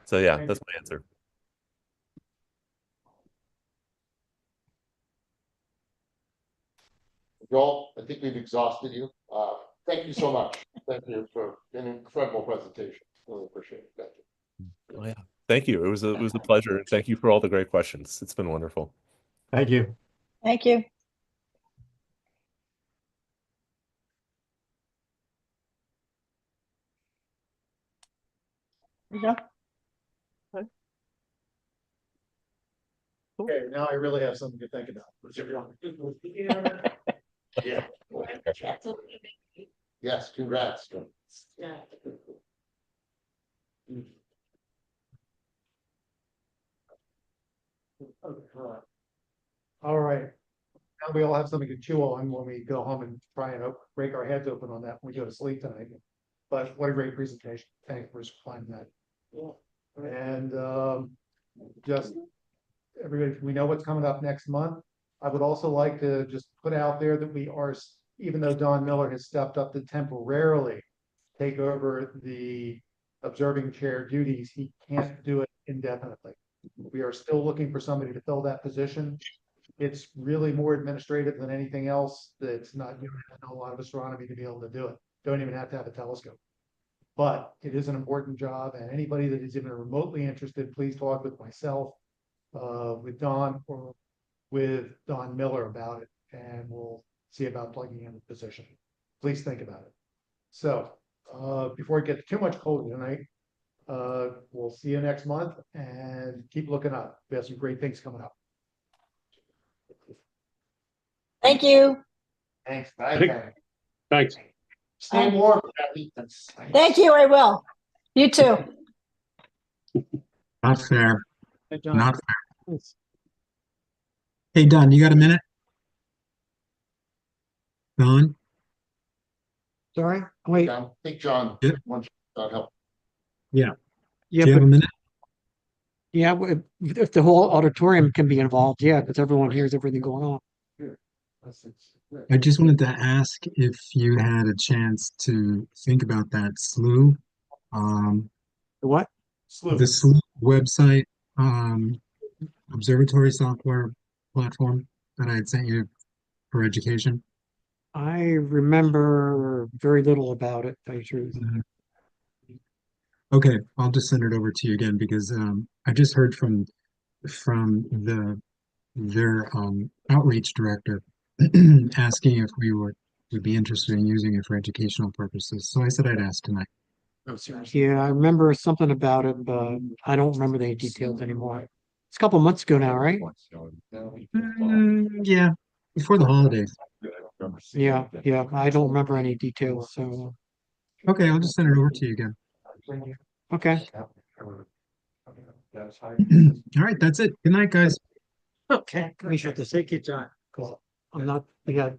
So yeah, that's my answer. Joel, I think we've exhausted you. Thank you so much. Thank you for an incredible presentation. Really appreciate it. Thank you. Oh yeah, thank you. It was a pleasure. Thank you for all the great questions. It's been wonderful. Thank you. Thank you. you go. Okay, now I really have something to think about. Yeah. Yes, congrats. All right. Now we all have something to chew on when we go home and try and break our heads open on that when we go to sleep tonight. But what a great presentation. Thanks for finding that. And just everybody, we know what's coming up next month. I would also like to just put out there that we are, even though Don Miller has stepped up to temporarily take over the observing chair duties, he can't do it indefinitely. We are still looking for somebody to fill that position. It's really more administrative than anything else. That's not, you don't have to know a lot of astronomy to be able to do it. Don't even have to have a telescope. But it is an important job, and anybody that is even remotely interested, please talk with myself, with Don, or with Don Miller about it, and we'll see about plugging in the position. Please think about it. So, before it gets too much colder tonight, we'll see you next month, and keep looking up. We have some great things coming up. Thank you. Thanks. Bye. Thanks. Stay warm. Thank you, I will. You too. Not fair. Hey, John. Not fair. Hey, Don, you got a minute? Don? Sorry, wait, I think John Yeah. wants that help. yeah, Do you have a but, minute? yeah, if the whole auditorium can be involved, yeah, because everyone hears everything going on. I just wanted to ask if you had a chance to think about that SLU, What? the SLU website, observatory software platform that I had sent you for education. I remember very little about it, to tell you the truth. Okay, I'll just send it over to you again because I just heard from their outreach director asking if would be interested in using it for educational purposes. So I said I'd ask tonight. Yeah, I remember something about it, but I don't remember the details anymore. It's a couple months ago now, right? Yeah, before the holidays. Yeah, I don't remember any details, so, Okay, I'll just send it over to you again. okay. All right, that's it. Good night, guys. Okay. We should have to take it, John. I'm not, we got